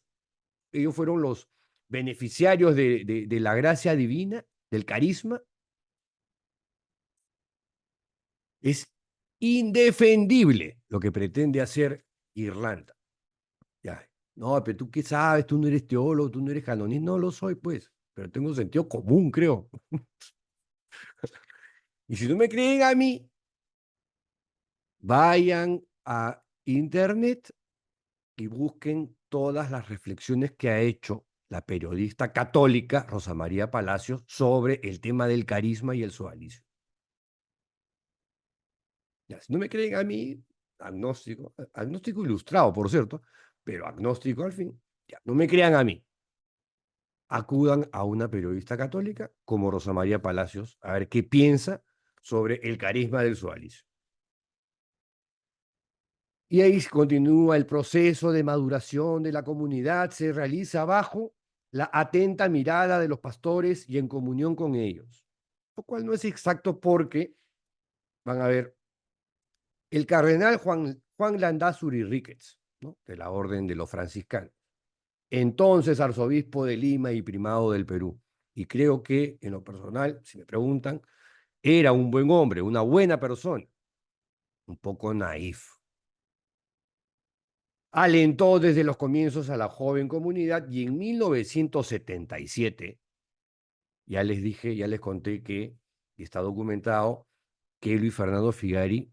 [SPEAKER 1] fueron los beneficiarios de la gracia divina, del carisma. Es indefendible lo que pretende hacer Irlanda. Ya. No, pero tú qué sabes, tú no eres teólogo, tú no eres canonista. No lo soy, pues, pero tengo sentido común, creo. Y si no me creen a mí, vayan a internet y busquen todas las reflexiones que ha hecho la periodista católica Rosa María Palacios sobre el tema del carisma y el sodalicio. Ya, si no me creen a mí, agnóstico, agnóstico ilustrado, por cierto, pero agnóstico al fin, ya, no me crean a mí. Acudan a una periodista católica como Rosa María Palacios a ver qué piensa sobre el carisma del sodalicio. Y ahí continúa el proceso de maduración de la comunidad, se realiza bajo la atenta mirada de los pastores y en comunión con ellos. Lo cual no es exacto porque, van a ver, el cardenal Juan Landázuri Ricketts, ¿no? De la Orden de los Franciscanos, entonces arzobispo de Lima y primado del Perú. Y creo que, en lo personal, si me preguntan, era un buen hombre, una buena persona, un poco naif. Alentó desde los comienzos a la joven comunidad y en 1977, ya les dije, ya les conté que y está documentado que Luis Fernando Figari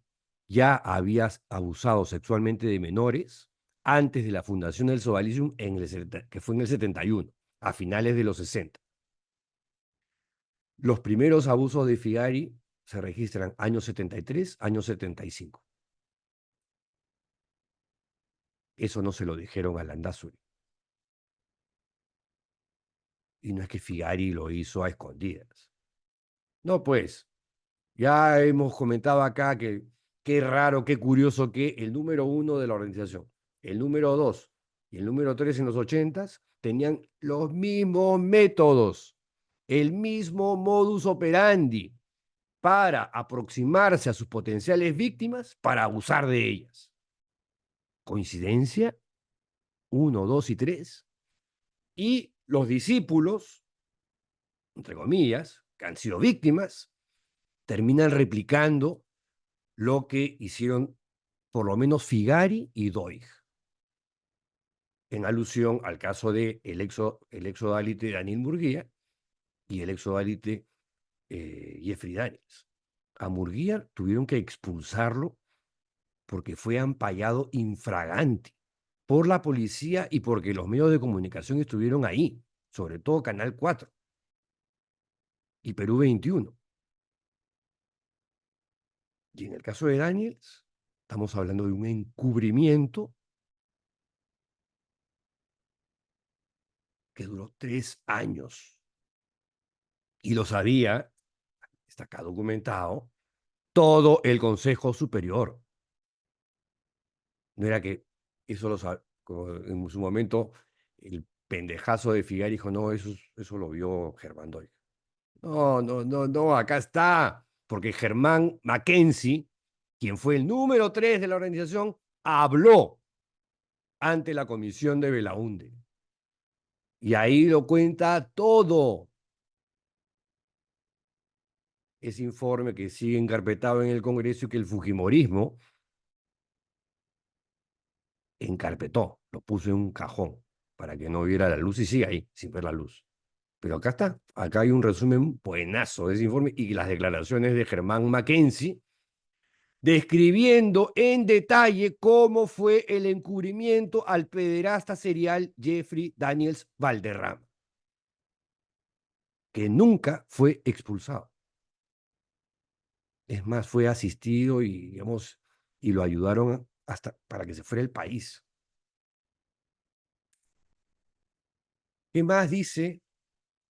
[SPEAKER 1] ya había abusado sexualmente de menores antes de la fundación del Sodalicium, que fue en el 71, a finales de los 60. Los primeros abusos de Figari se registran años 73, años 75. Eso no se lo dijeron a Landázuri. Y no es que Figari lo hizo a escondidas. No, pues, ya hemos comentado acá que qué raro, qué curioso que el número uno de la organización, el número dos y el número tres en los 80s tenían los mismos métodos, el mismo modus operandi para aproximarse a sus potenciales víctimas para abusar de ellas. ¿Coincidencia? 1, 2 y 3, y los discípulos, entre comillas, que han sido víctimas, terminan replicando lo que hicieron por lo menos Figari y Doig, en alusión al caso de el exodálite Daniel Murguía y el exodálite Jeffrey Daniels. A Murguía tuvieron que expulsarlo porque fue ampallado infraganti por la policía y porque los medios de comunicación estuvieron ahí, sobre todo Canal 4 y Perú 21. Y en el caso de Daniels, estamos hablando de un encubrimiento que duró 3 años. Y lo sabía, está acá documentado, todo el Consejo Superior. No era que eso lo sabía, en su momento el pendejazo de Figari dijo, no, eso lo vio Germán Doig. No, no, no, no, acá está. Porque Germán Mackenzie, quien fue el número 3 de la organización, habló ante la comisión de Belaunde. Y ahí lo cuenta todo. Ese informe que sigue encarpetado en el Congreso y que el Fujimorismo encarpetó, lo puso en un cajón para que no viera la luz y sigue ahí, sin ver la luz. Pero acá está, acá hay un resumen buenazo de ese informe y las declaraciones de Germán Mackenzie, describiendo en detalle cómo fue el encubrimiento al pederasta serial Jeffrey Daniels Valderrama, que nunca fue expulsado. Es más, fue asistido y, digamos, y lo ayudaron hasta para que se fuera del país. ¿Qué más dice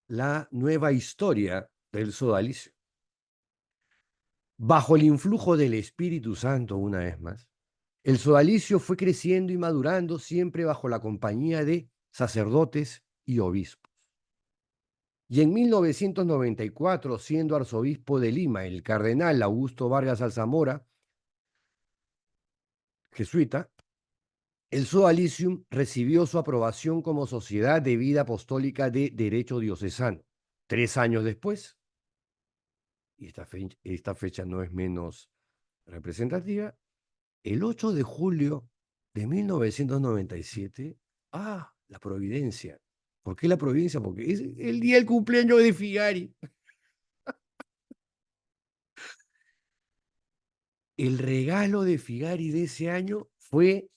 [SPEAKER 1] la nueva historia del sodalicio? Bajo el influjo del Espíritu Santo, una vez más, el sodalicio fue creciendo y madurando siempre bajo la compañía de sacerdotes y obispos. Y en 1994, siendo arzobispo de Lima, el cardenal Augusto Vargas Alzamora, jesuita, el sodalicium recibió su aprobación como sociedad de vida apostólica de derecho diocesano. 3 años después, y esta fecha no es menos representativa, el 8 de julio de 1997, la Providencia. ¿Por qué la Providencia? Porque es el día del cumpleaños de Figari. El regalo de Figari de ese año fue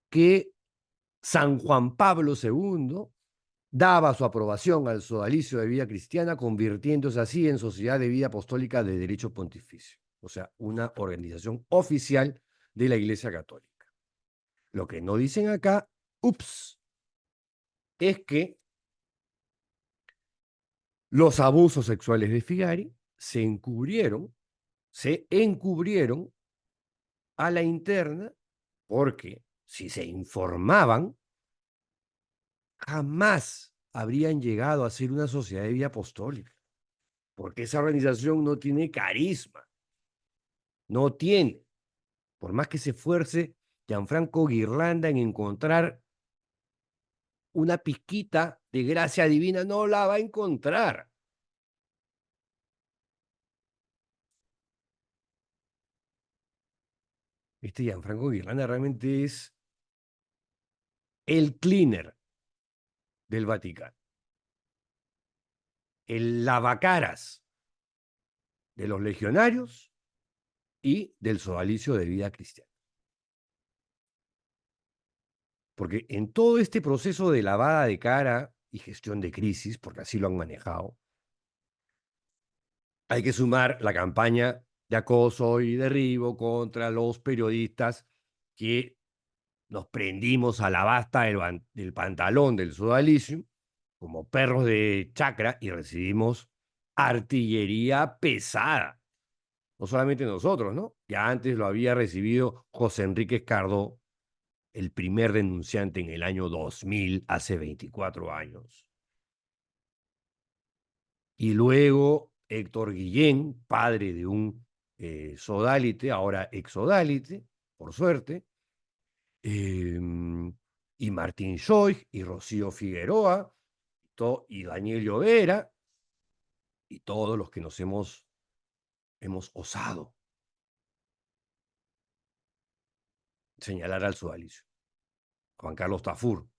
[SPEAKER 1] que San Juan Pablo II daba su aprobación al sodalicio de vida cristiana, convirtiéndose así en Sociedad de Vida Apostólica de Derecho Pontificio, o sea, una organización oficial de la Iglesia Católica. Lo que no dicen acá, es que los abusos sexuales de Figari se encubrieron a la interna, porque si se informaban, jamás habrían llegado a ser una sociedad de vida apostólica, porque esa organización no tiene carisma, no tiene, por más que se esfuerce Gianfranco Ghirlanda en encontrar una pizquita de gracia divina, no la va a encontrar. Este Gianfranco Ghirlanda realmente es el cleaner del Vaticano, el lavacaras de los legionarios y del sodalicio de vida cristiana. Porque en todo este proceso de lavada de cara y gestión de crisis, porque así lo han manejado, hay que sumar la campaña de acoso y derribo contra los periodistas que nos prendimos a la basta del pantalón del sodalicio como perros de chacra y recibimos artillería pesada. No solamente nosotros, ¿no? Ya antes lo había recibido José Enrique Escardó, el primer denunciante en el año 2000, hace 24 años. Y luego Héctor Guillén, padre de un sodálite, ahora exodálite, por suerte, y Martín Schoich, y Rocío Figueroa, y Daniel Llovera, y todos los que nos hemos osado señalar al sodalicio. Juan Carlos Tafur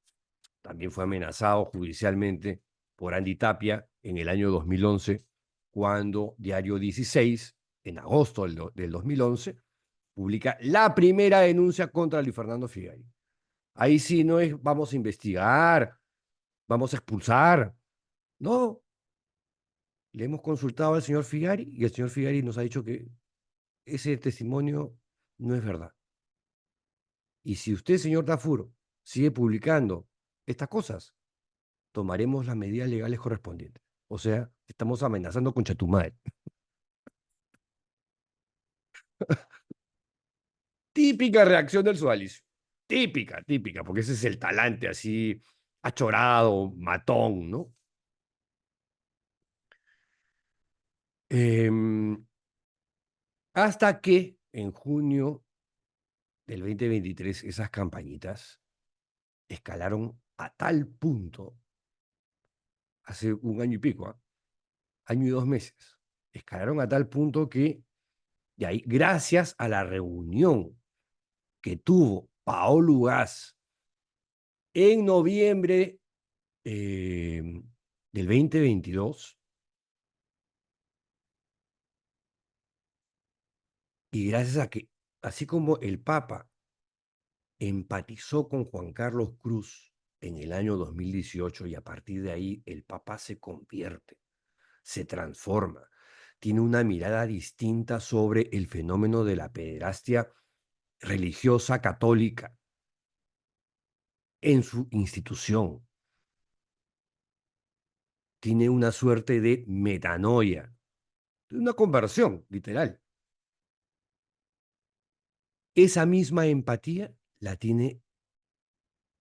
[SPEAKER 1] también fue amenazado judicialmente por Andy Tapia en el año 2011, cuando Diario 16, en agosto del 2011, publica la primera denuncia contra Luis Fernando Figari. Ahí sí no es vamos a investigar, vamos a expulsar. No, le hemos consultado al señor Figari y el señor Figari nos ha dicho que ese testimonio no es verdad. Y si usted, señor Tafur, sigue publicando estas cosas, tomaremos las medidas legales correspondientes. O sea, estamos amenazando con Chetumal. Típica reacción del sodalicio. Típica, típica, porque ese es el talante así achorado, matón, ¿no? Hasta que en junio del 2023 esas campañitas escalaron a tal punto, hace un año y pico, año y 2 meses, escalaron a tal punto que, y ahí, gracias a la reunión que tuvo Paolo Ugaz en noviembre del 2022, y gracias a que, así como el Papa empatizó con Juan Carlos Cruz en el año 2018 y a partir de ahí el Papa se convierte, se transforma, tiene una mirada distinta sobre el fenómeno de la pederastia religiosa católica en su institución. Tiene una suerte de metanoia, de una conversión, literal. Esa misma empatía la tiene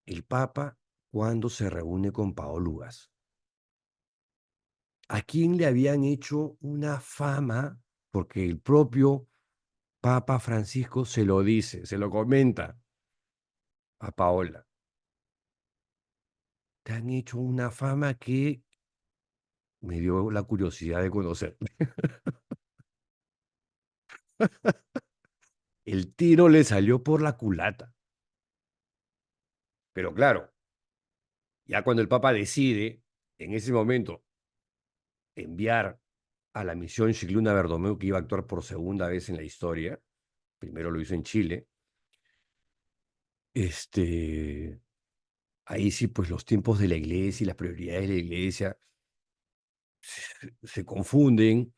[SPEAKER 1] el Papa cuando se reúne con Paolo Ugaz. ¿A quién le habían hecho una fama? Porque el propio Papa Francisco se lo dice, se lo comenta a Paola. Te han hecho una fama que me dio la curiosidad de conocer. El tiro le salió por la culata. Pero claro, ya cuando el Papa decide, en ese momento, enviar a la misión Scicluna Bertomeu, que iba a actuar por segunda vez en la historia, primero lo hizo en Chile, ahí sí, pues los tiempos de la iglesia y las prioridades de la iglesia se confunden,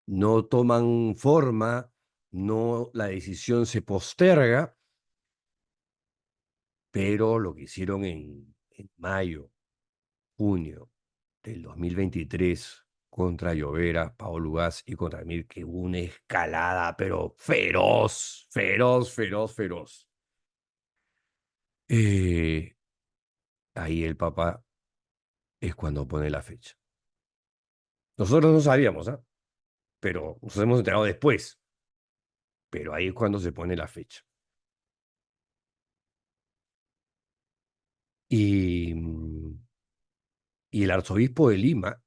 [SPEAKER 1] no toman forma, no, la decisión se posterga, pero lo que hicieron en mayo, junio del 2023 contra Llovera, Paolo Ugaz y contra Mir, que hubo una escalada, pero feroz, feroz, feroz, feroz. Ahí el Papa es cuando pone la fecha. Nosotros no sabíamos, ¿ah? Pero nos hemos enterado después. Pero ahí es cuando se pone la fecha. Y, y el arzobispo de Lima,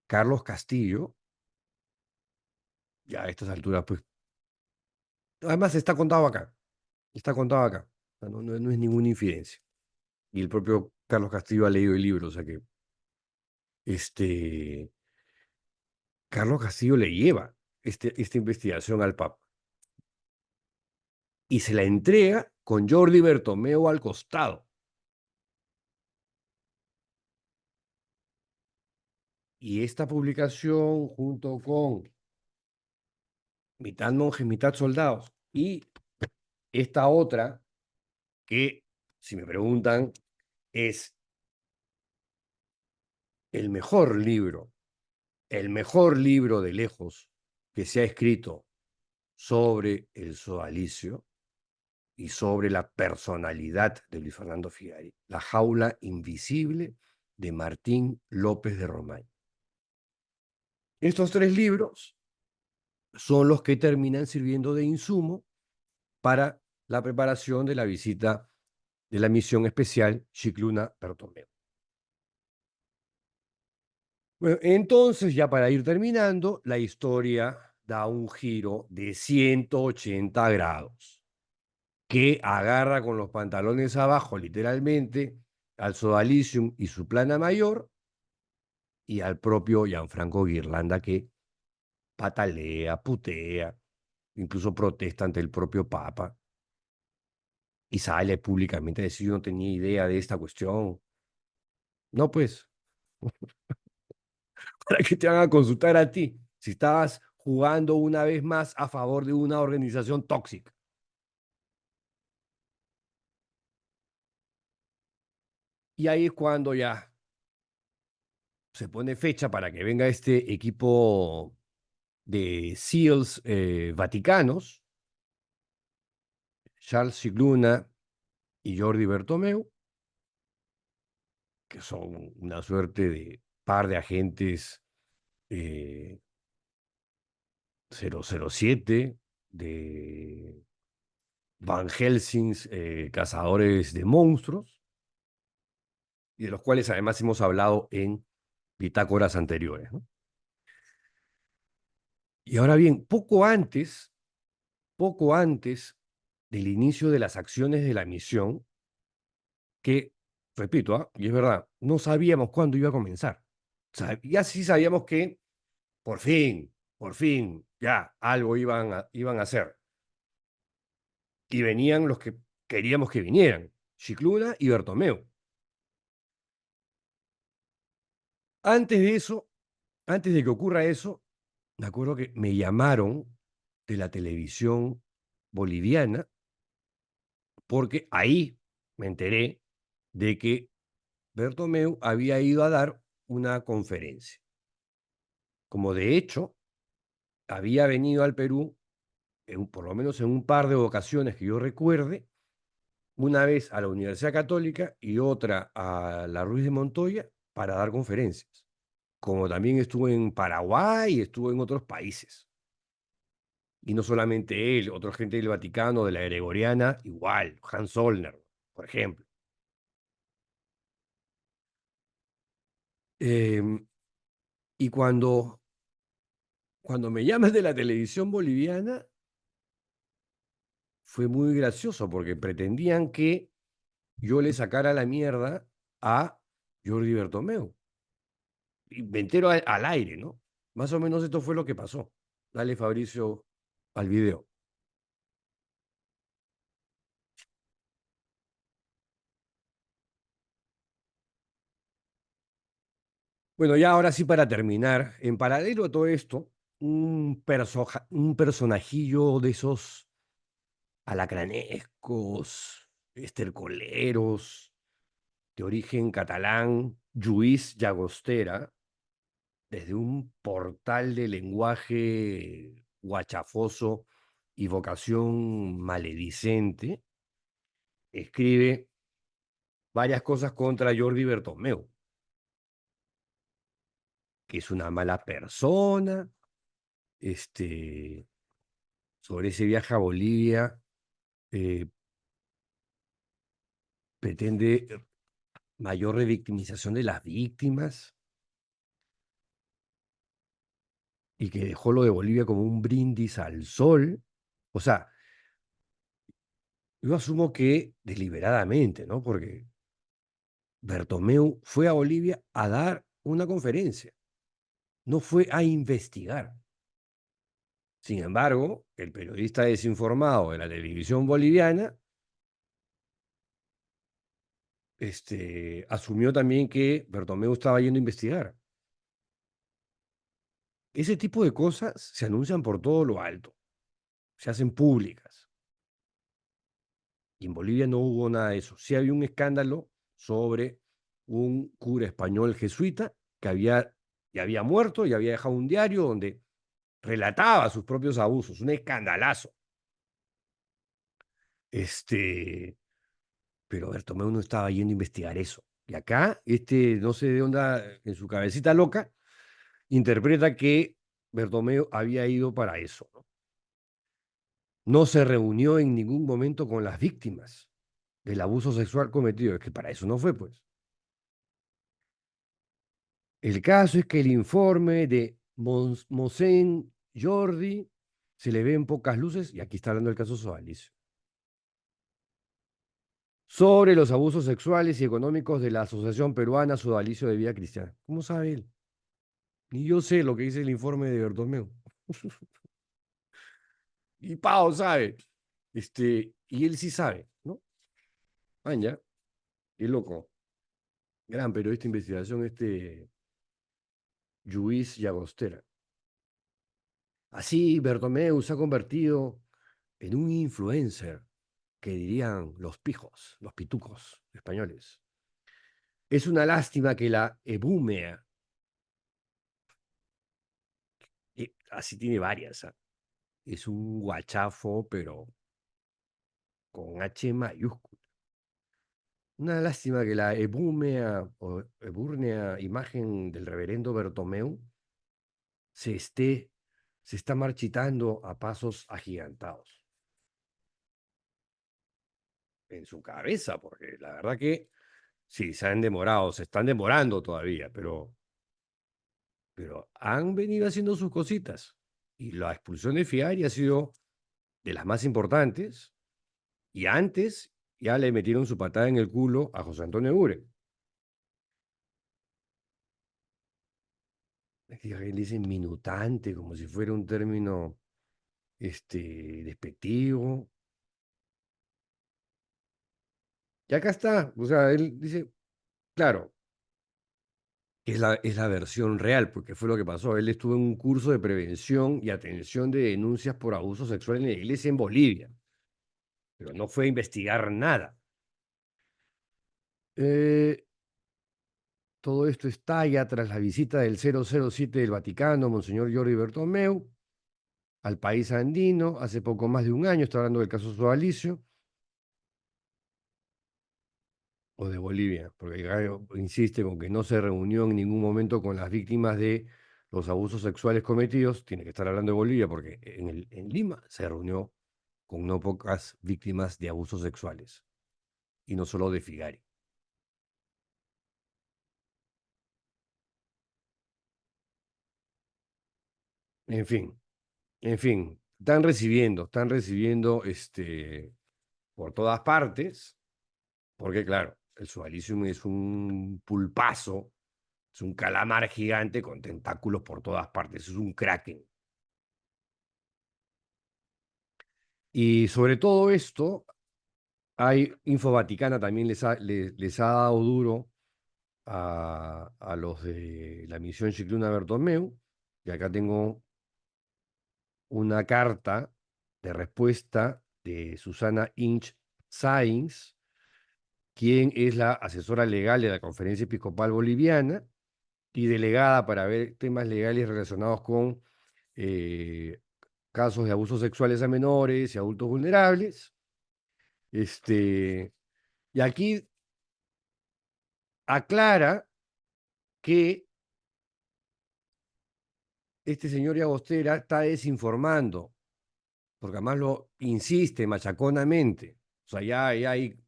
[SPEAKER 1] Carlos Castillo, ya a estas alturas, pues, además está contado acá, está contado acá, o sea, no es ninguna infidencia. Y el propio Carlos Castillo ha leído el libro, o sea que este, Carlos Castillo le lleva esta investigación al Papa y se la entrega con Jordi Bertomeu al costado. Y esta publicación, junto con Mitad monjes, mitad soldados, y esta otra, que, si me preguntan, es el mejor libro de lejos que se ha escrito sobre el sodalicio y sobre la personalidad de Luis Fernando Figari, La jaula invisible de Martín López de Romay. Estos 3 libros son los que terminan sirviendo de insumo para la preparación de la visita de la misión especial Scicluna Bertomeu. Bueno, entonces, ya para ir terminando, la historia da un giro de 180 grados, que agarra con los pantalones abajo, literalmente, al Sodalicium y su plana mayor, y al propio Gianfranco Ghirlanda, que patalea, putea, incluso protesta ante el propio Papa, y sale públicamente a decir: yo no tenía idea de esta cuestión. No, pues, ¿para qué te van a consultar a ti si estabas jugando una vez más a favor de una organización tóxica? Y ahí es cuando ya se pone fecha para que venga este equipo de SEALs vaticanos, Charles Scicluna y Jordi Bertomeu, que son una suerte de par de agentes eh, 007 de Van Helsings, cazadores de monstruos, y de los cuales además hemos hablado en bitácoras anteriores, ¿no? Y ahora bien, poco antes del inicio de las acciones de la misión, que, repito, y es verdad, no sabíamos cuándo iba a comenzar. Ya sí sabíamos que por fin, ya algo iban a hacer. Y venían los que queríamos que vinieran, Scicluna y Bertomeu. Antes de eso, antes de que ocurra eso, me acuerdo que me llamaron de la televisión boliviana, porque ahí me enteré de que Bertomeu había ido a dar una conferencia. Como de hecho había venido al Perú, por lo menos en un par de ocasiones que yo recuerde, una vez a la Universidad Católica y otra a la Ruiz de Montoya para dar conferencias. Como también estuvo en Paraguay y estuvo en otros países. Y no solamente él, otra gente del Vaticano, de la Gregoriana, igual, Hans Zollner, por ejemplo. Em, y cuando me llaman de la televisión boliviana, fue muy gracioso porque pretendían que yo le sacara la mierda a Jordi Bertomeu. Y me entero al aire, ¿no? Más o menos esto fue lo que pasó. Dale, Fabricio, al video. Bueno, ya ahora sí para terminar, en paralelo a todo esto, un personajillo de esos alacranescos, estercoleros, de origen catalán, Lluís Llagostera, desde un portal de lenguaje guachafoso y vocación maledicente, escribe varias cosas contra Jordi Bertomeu, que es una mala persona, este, sobre ese viaje a Bolivia, eh, pretende mayor revictimización de las víctimas, y que dejó lo de Bolivia como un brindis al sol. O sea, yo asumo que deliberadamente, ¿no? Porque Bertomeu fue a Bolivia a dar una conferencia, no fue a investigar. Sin embargo, el periodista desinformado de la televisión boliviana asumió también que Bertomeu estaba yendo a investigar. Ese tipo de cosas se anuncian por todo lo alto, se hacen públicas. Y en Bolivia no hubo nada de eso. Sí había un escándalo sobre un cura español jesuita que había muerto y había dejado un diario donde relataba sus propios abusos, un escandalazo. Pero Bertomeu no estaba yendo a investigar eso. Y acá, no sé de dónde, en su cabecita loca, interpreta que Bertomeu había ido para eso, ¿no? No se reunió en ningún momento con las víctimas. del abuso sexual cometido. Es que para eso no fue, pues. El caso es que el informe de Mosén Jordi se le ven pocas luces, y aquí está hablando del caso Sodalicio, sobre los abusos sexuales y económicos de la Asociación Peruana Sodalicio de Vida Cristiana. ¿Cómo sabe él? Ni yo sé lo que dice el informe de Bertomeu. Y Pau sabe. Y él sí sabe, ¿no? Anja, qué loco. Gran periodista de investigación, Luis Llagostera. Así, Bertomeu se ha convertido en un influencer, que dirían los pijos, los pitucos españoles. Es una lástima que la ebúmea, así tiene varias, ¿ah? Es un guachafo, pero con H mayúscula. Una lástima que la ebúmea o ebúrnea imagen del reverendo Bertomeu se esté, se está marchitando a pasos agigantados en su cabeza, porque la verdad que sí, se han demorado, se están demorando todavía, pero han venido haciendo sus cositas. Y la expulsión de Fiari ha sido de las más importantes, y antes ya le metieron su patada en el culo a José Antonio Ure. Él dice minutante, como si fuera un término despectivo. Y acá está, o sea, él dice, claro, es la versión real, porque fue lo que pasó. Él estuvo en un curso de prevención y atención de denuncias por abuso sexual en la iglesia en Bolivia, pero no fue a investigar nada. Eh, Todo esto estalla tras la visita del 007 del Vaticano, Monseñor Jordi Bertomeu, al país andino hace poco más de un año. Está hablando del caso Sodalicio o de Bolivia, porque Gallo insiste con que no se reunió en ningún momento con las víctimas de los abusos sexuales cometidos. Tiene que estar hablando de Bolivia, porque en Lima se reunió con no pocas víctimas de abusos sexuales, y no solo de Figari. En fin, en fin, están recibiendo por todas partes, porque claro, el Sualicium es un pulpazo, es un calamar gigante con tentáculos por todas partes, es un kraken. Y sobre todo esto, hay Infovaticana también les ha dado duro a los de la misión Chicluna Bertomeu, y acá tengo una carta de respuesta de Susana Inch Sáenz, quien es la asesora legal de la Conferencia Episcopal Boliviana y delegada para ver temas legales relacionados con eh, casos de abusos sexuales a menores y adultos vulnerables. Y aquí aclara que este señor Llagostera está desinformando, porque además lo insiste machaconamente. O sea, ya hay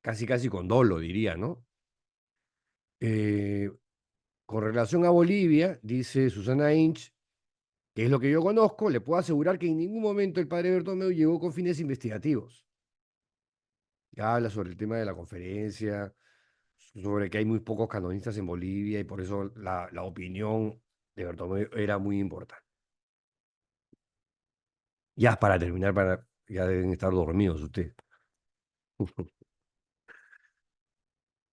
[SPEAKER 1] casi casi con dolo, diría, ¿no? Eh, con relación a Bolivia, dice Susana Inch, que es lo que yo conozco, le puedo asegurar que en ningún momento el padre Bertomeu llegó con fines investigativos. Ya habla sobre el tema de la conferencia, sobre que hay muy pocos canonistas en Bolivia y por eso la opinión de Bertomeu era muy importante. Ya para terminar, ya deben estar dormidos ustedes.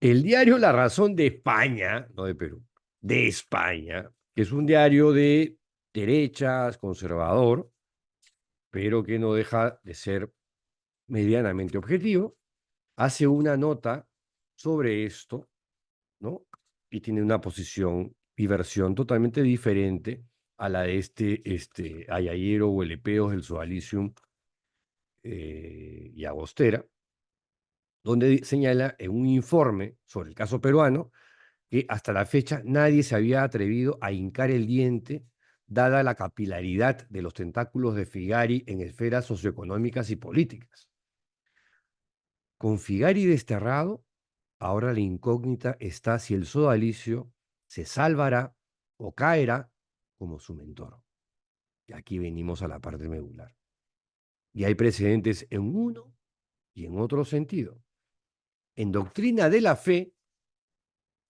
[SPEAKER 1] El diario La Razón de España, no de Perú, de España, que es un diario de derechas, conservador, pero que no deja de ser medianamente objetivo, hace una nota sobre esto, ¿no? Y tiene una posición y versión totalmente diferente a la de Ayayero o Elepeos del Sodalicium y Agostera, donde señala en un informe sobre el caso peruano que hasta la fecha nadie se había atrevido a hincar el diente, dada la capilaridad de los tentáculos de Figari en esferas socioeconómicas y políticas. Con Figari desterrado, ahora la incógnita está si el sodalicio se salvará o caerá como su mentor. Y aquí venimos a la parte medular. Y hay precedentes en uno y en otro sentido. En doctrina de la fe,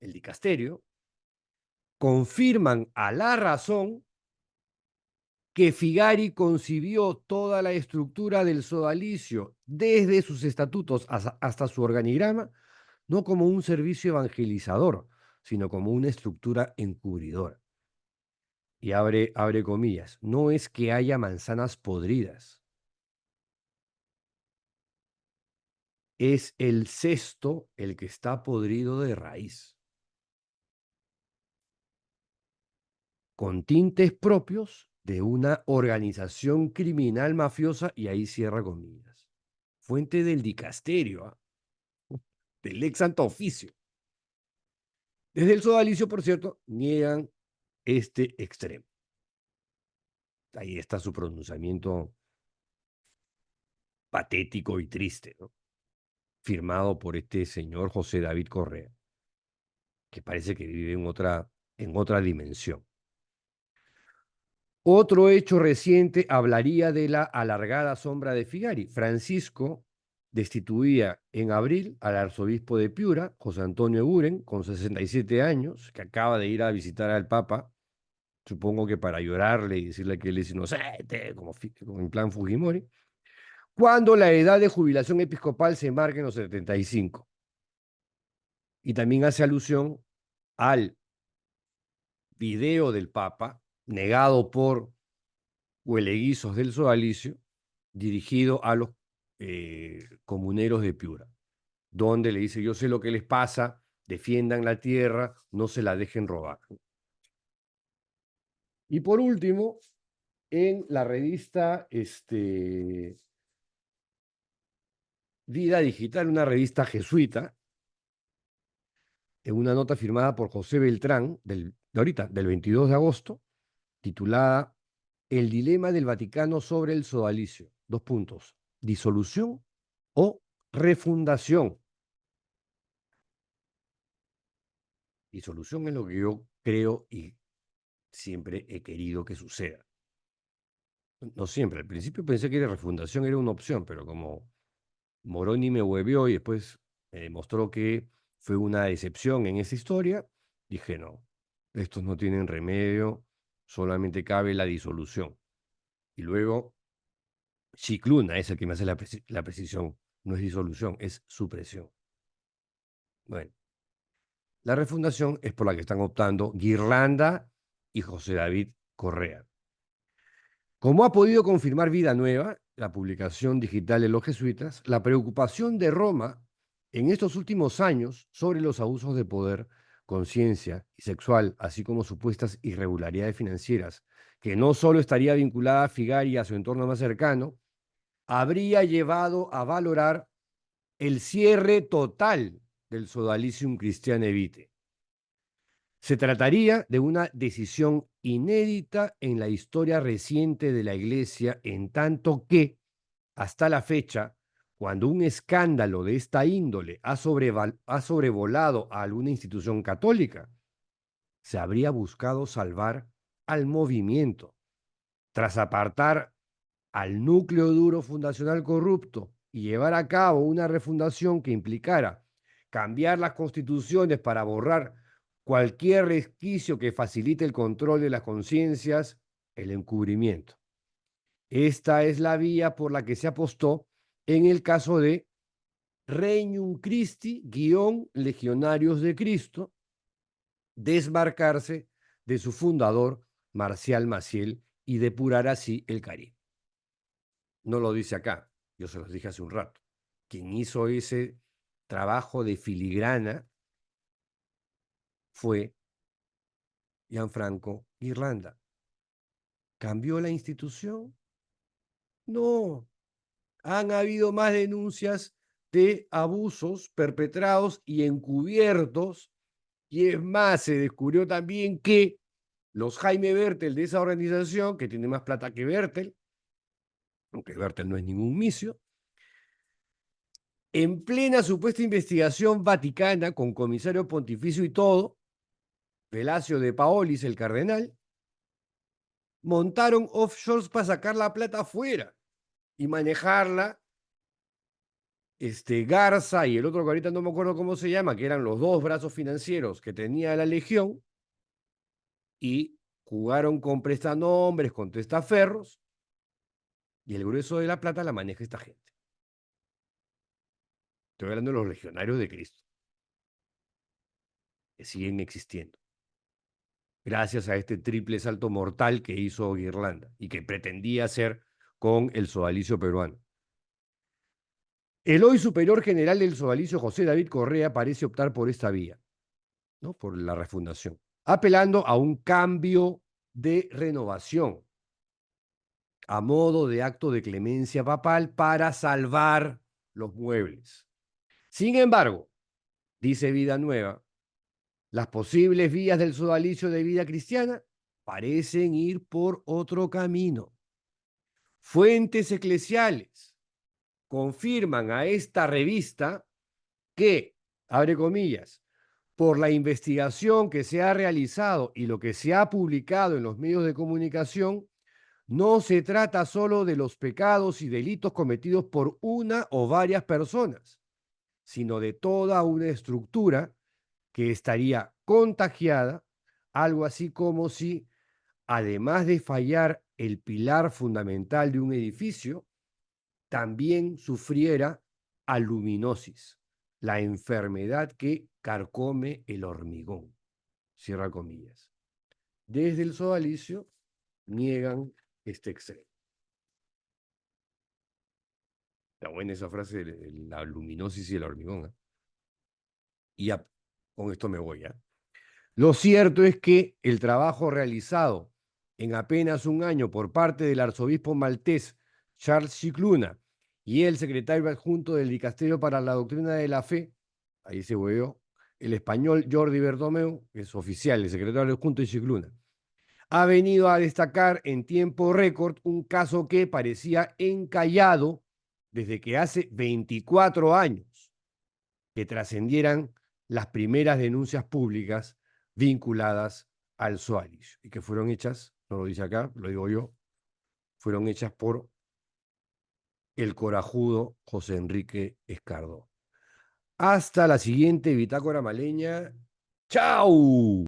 [SPEAKER 1] el dicasterio, confirman a la razón que Figari concibió toda la estructura del sodalicio, desde sus estatutos hasta su organigrama, no como un servicio evangelizador, sino como una estructura encubridora. Y abre comillas, no es que haya manzanas podridas, es el cesto el que está podrido de raíz, con tintes propios de una organización criminal mafiosa, y ahí cierra comillas. Fuente del dicasterio, del ex santo oficio. Desde el sodalicio, por cierto, niegan este extremo. Ahí está su pronunciamiento patético y triste, ¿no? Firmado por este señor José David Correa, que parece que vive en otra dimensión. Otro hecho reciente hablaría de la alargada sombra de Figari. Francisco destituía en abril al arzobispo de Piura, José Antonio Eguren, con 67 años, que acaba de ir a visitar al Papa, supongo que para llorarle y decirle que él es inocente, como en plan Fujimori, cuando la edad de jubilación episcopal se marca en los 75. Y también hace alusión al video del Papa, negado por hueleguizos del sodalicio, dirigido a los comuneros de Piura, donde le dice, yo sé lo que les pasa, defiendan la tierra, no se la dejen robar. Y por último, en la revista Vida Digital, una revista jesuita, en una nota firmada por José Beltrán, de ahorita, del 22 de agosto, titulada El dilema del Vaticano sobre el sodalicio. Dos puntos. Disolución o refundación. Disolución es lo que yo creo y siempre he querido que suceda. No siempre. Al principio pensé que la refundación era una opción, pero como Moroni me huevió y después me demostró que fue una decepción en esa historia, dije no, estos no tienen remedio, solamente cabe la disolución. Y luego Chicluna es el que me hace la precisión, no es disolución, es supresión. Bueno, la refundación es por la que están optando Guirlanda y José David Correa. Como ha podido confirmar Vida Nueva, la publicación digital de los jesuitas, la preocupación de Roma en estos últimos años sobre los abusos de poder, conciencia y sexual, así como supuestas irregularidades financieras, que no solo estaría vinculada a Figari y a su entorno más cercano, habría llevado a valorar el cierre total del Sodalicium Christiane Vitae. Se trataría de una decisión inédita en la historia reciente de la Iglesia, en tanto que, hasta la fecha, cuando un escándalo de esta índole ha sobrevolado a alguna institución católica, se habría buscado salvar al movimiento, tras apartar al núcleo duro fundacional corrupto y llevar a cabo una refundación que implicara cambiar las constituciones para borrar cualquier resquicio que facilite el control de las conciencias, el encubrimiento. Esta es la vía por la que se apostó en el caso de Regnum Christi-Legionarios de Cristo, desmarcarse de su fundador, Marcial Maciel, y depurar así el Caribe. No lo dice acá, yo se los dije hace un rato. Quien hizo ese trabajo de filigrana fue Gianfranco Irlanda. ¿Cambió la institución? No. Han habido más denuncias de abusos perpetrados y encubiertos. Y es más, se descubrió también que los Jaime Bertel de esa organización, que tiene más plata que, aunque Bertel no es ningún misio, En plena supuesta investigación vaticana, con comisario pontificio y todo, Pelacio de Paolis, el cardenal, montaron offshores para sacar la plata afuera y manejarla. Garza y el otro que ahorita no me acuerdo cómo se llama, que eran los dos brazos financieros que tenía la Legión, y jugaron con prestanombres, con testaferros, y el grueso de la plata la maneja esta gente. Estoy hablando de los legionarios de Cristo, que siguen existiendo, gracias a este triple salto mortal que hizo Irlanda y que pretendía hacer con el sodalicio peruano. El hoy superior general del sodalicio, José David Correa, parece optar por esta vía, ¿no? Por la refundación, apelando a un cambio de renovación a modo de acto de clemencia papal para salvar los muebles. Sin embargo, dice Vida Nueva, las posibles vías del sodalicio de vida cristiana parecen ir por otro camino. Fuentes eclesiales confirman a esta revista que, abre comillas, por la investigación que se ha realizado y lo que se ha publicado en los medios de comunicación, no se trata solo de los pecados y delitos cometidos por una o varias personas, sino de toda una estructura que estaría contagiada, algo así como si, además de fallar el pilar fundamental de un edificio, también sufriera aluminosis, la enfermedad que carcome el hormigón. Cierra comillas. Desde el sodalicio niegan este extremo. Está buena esa frase, la luminosis y el hormigón. ¿Eh? Y ya, con esto me voy. ¿Eh? Lo cierto es que el trabajo realizado en apenas un año por parte del arzobispo maltés Charles Scicluna y el secretario adjunto del Dicasterio para la Doctrina de la Fe, ahí se hueó, el español Jordi Bertomeu, que es oficial, el secretario adjunto de Scicluna, ha venido a destacar en tiempo récord un caso que parecía encallado desde que hace 24 años que trascendieran las primeras denuncias públicas vinculadas al sodalicio y que fueron hechas, no lo dice acá, lo digo yo, fueron hechas por el corajudo José Enrique Escardó. Hasta la siguiente Bitácora Maleña. ¡Chao!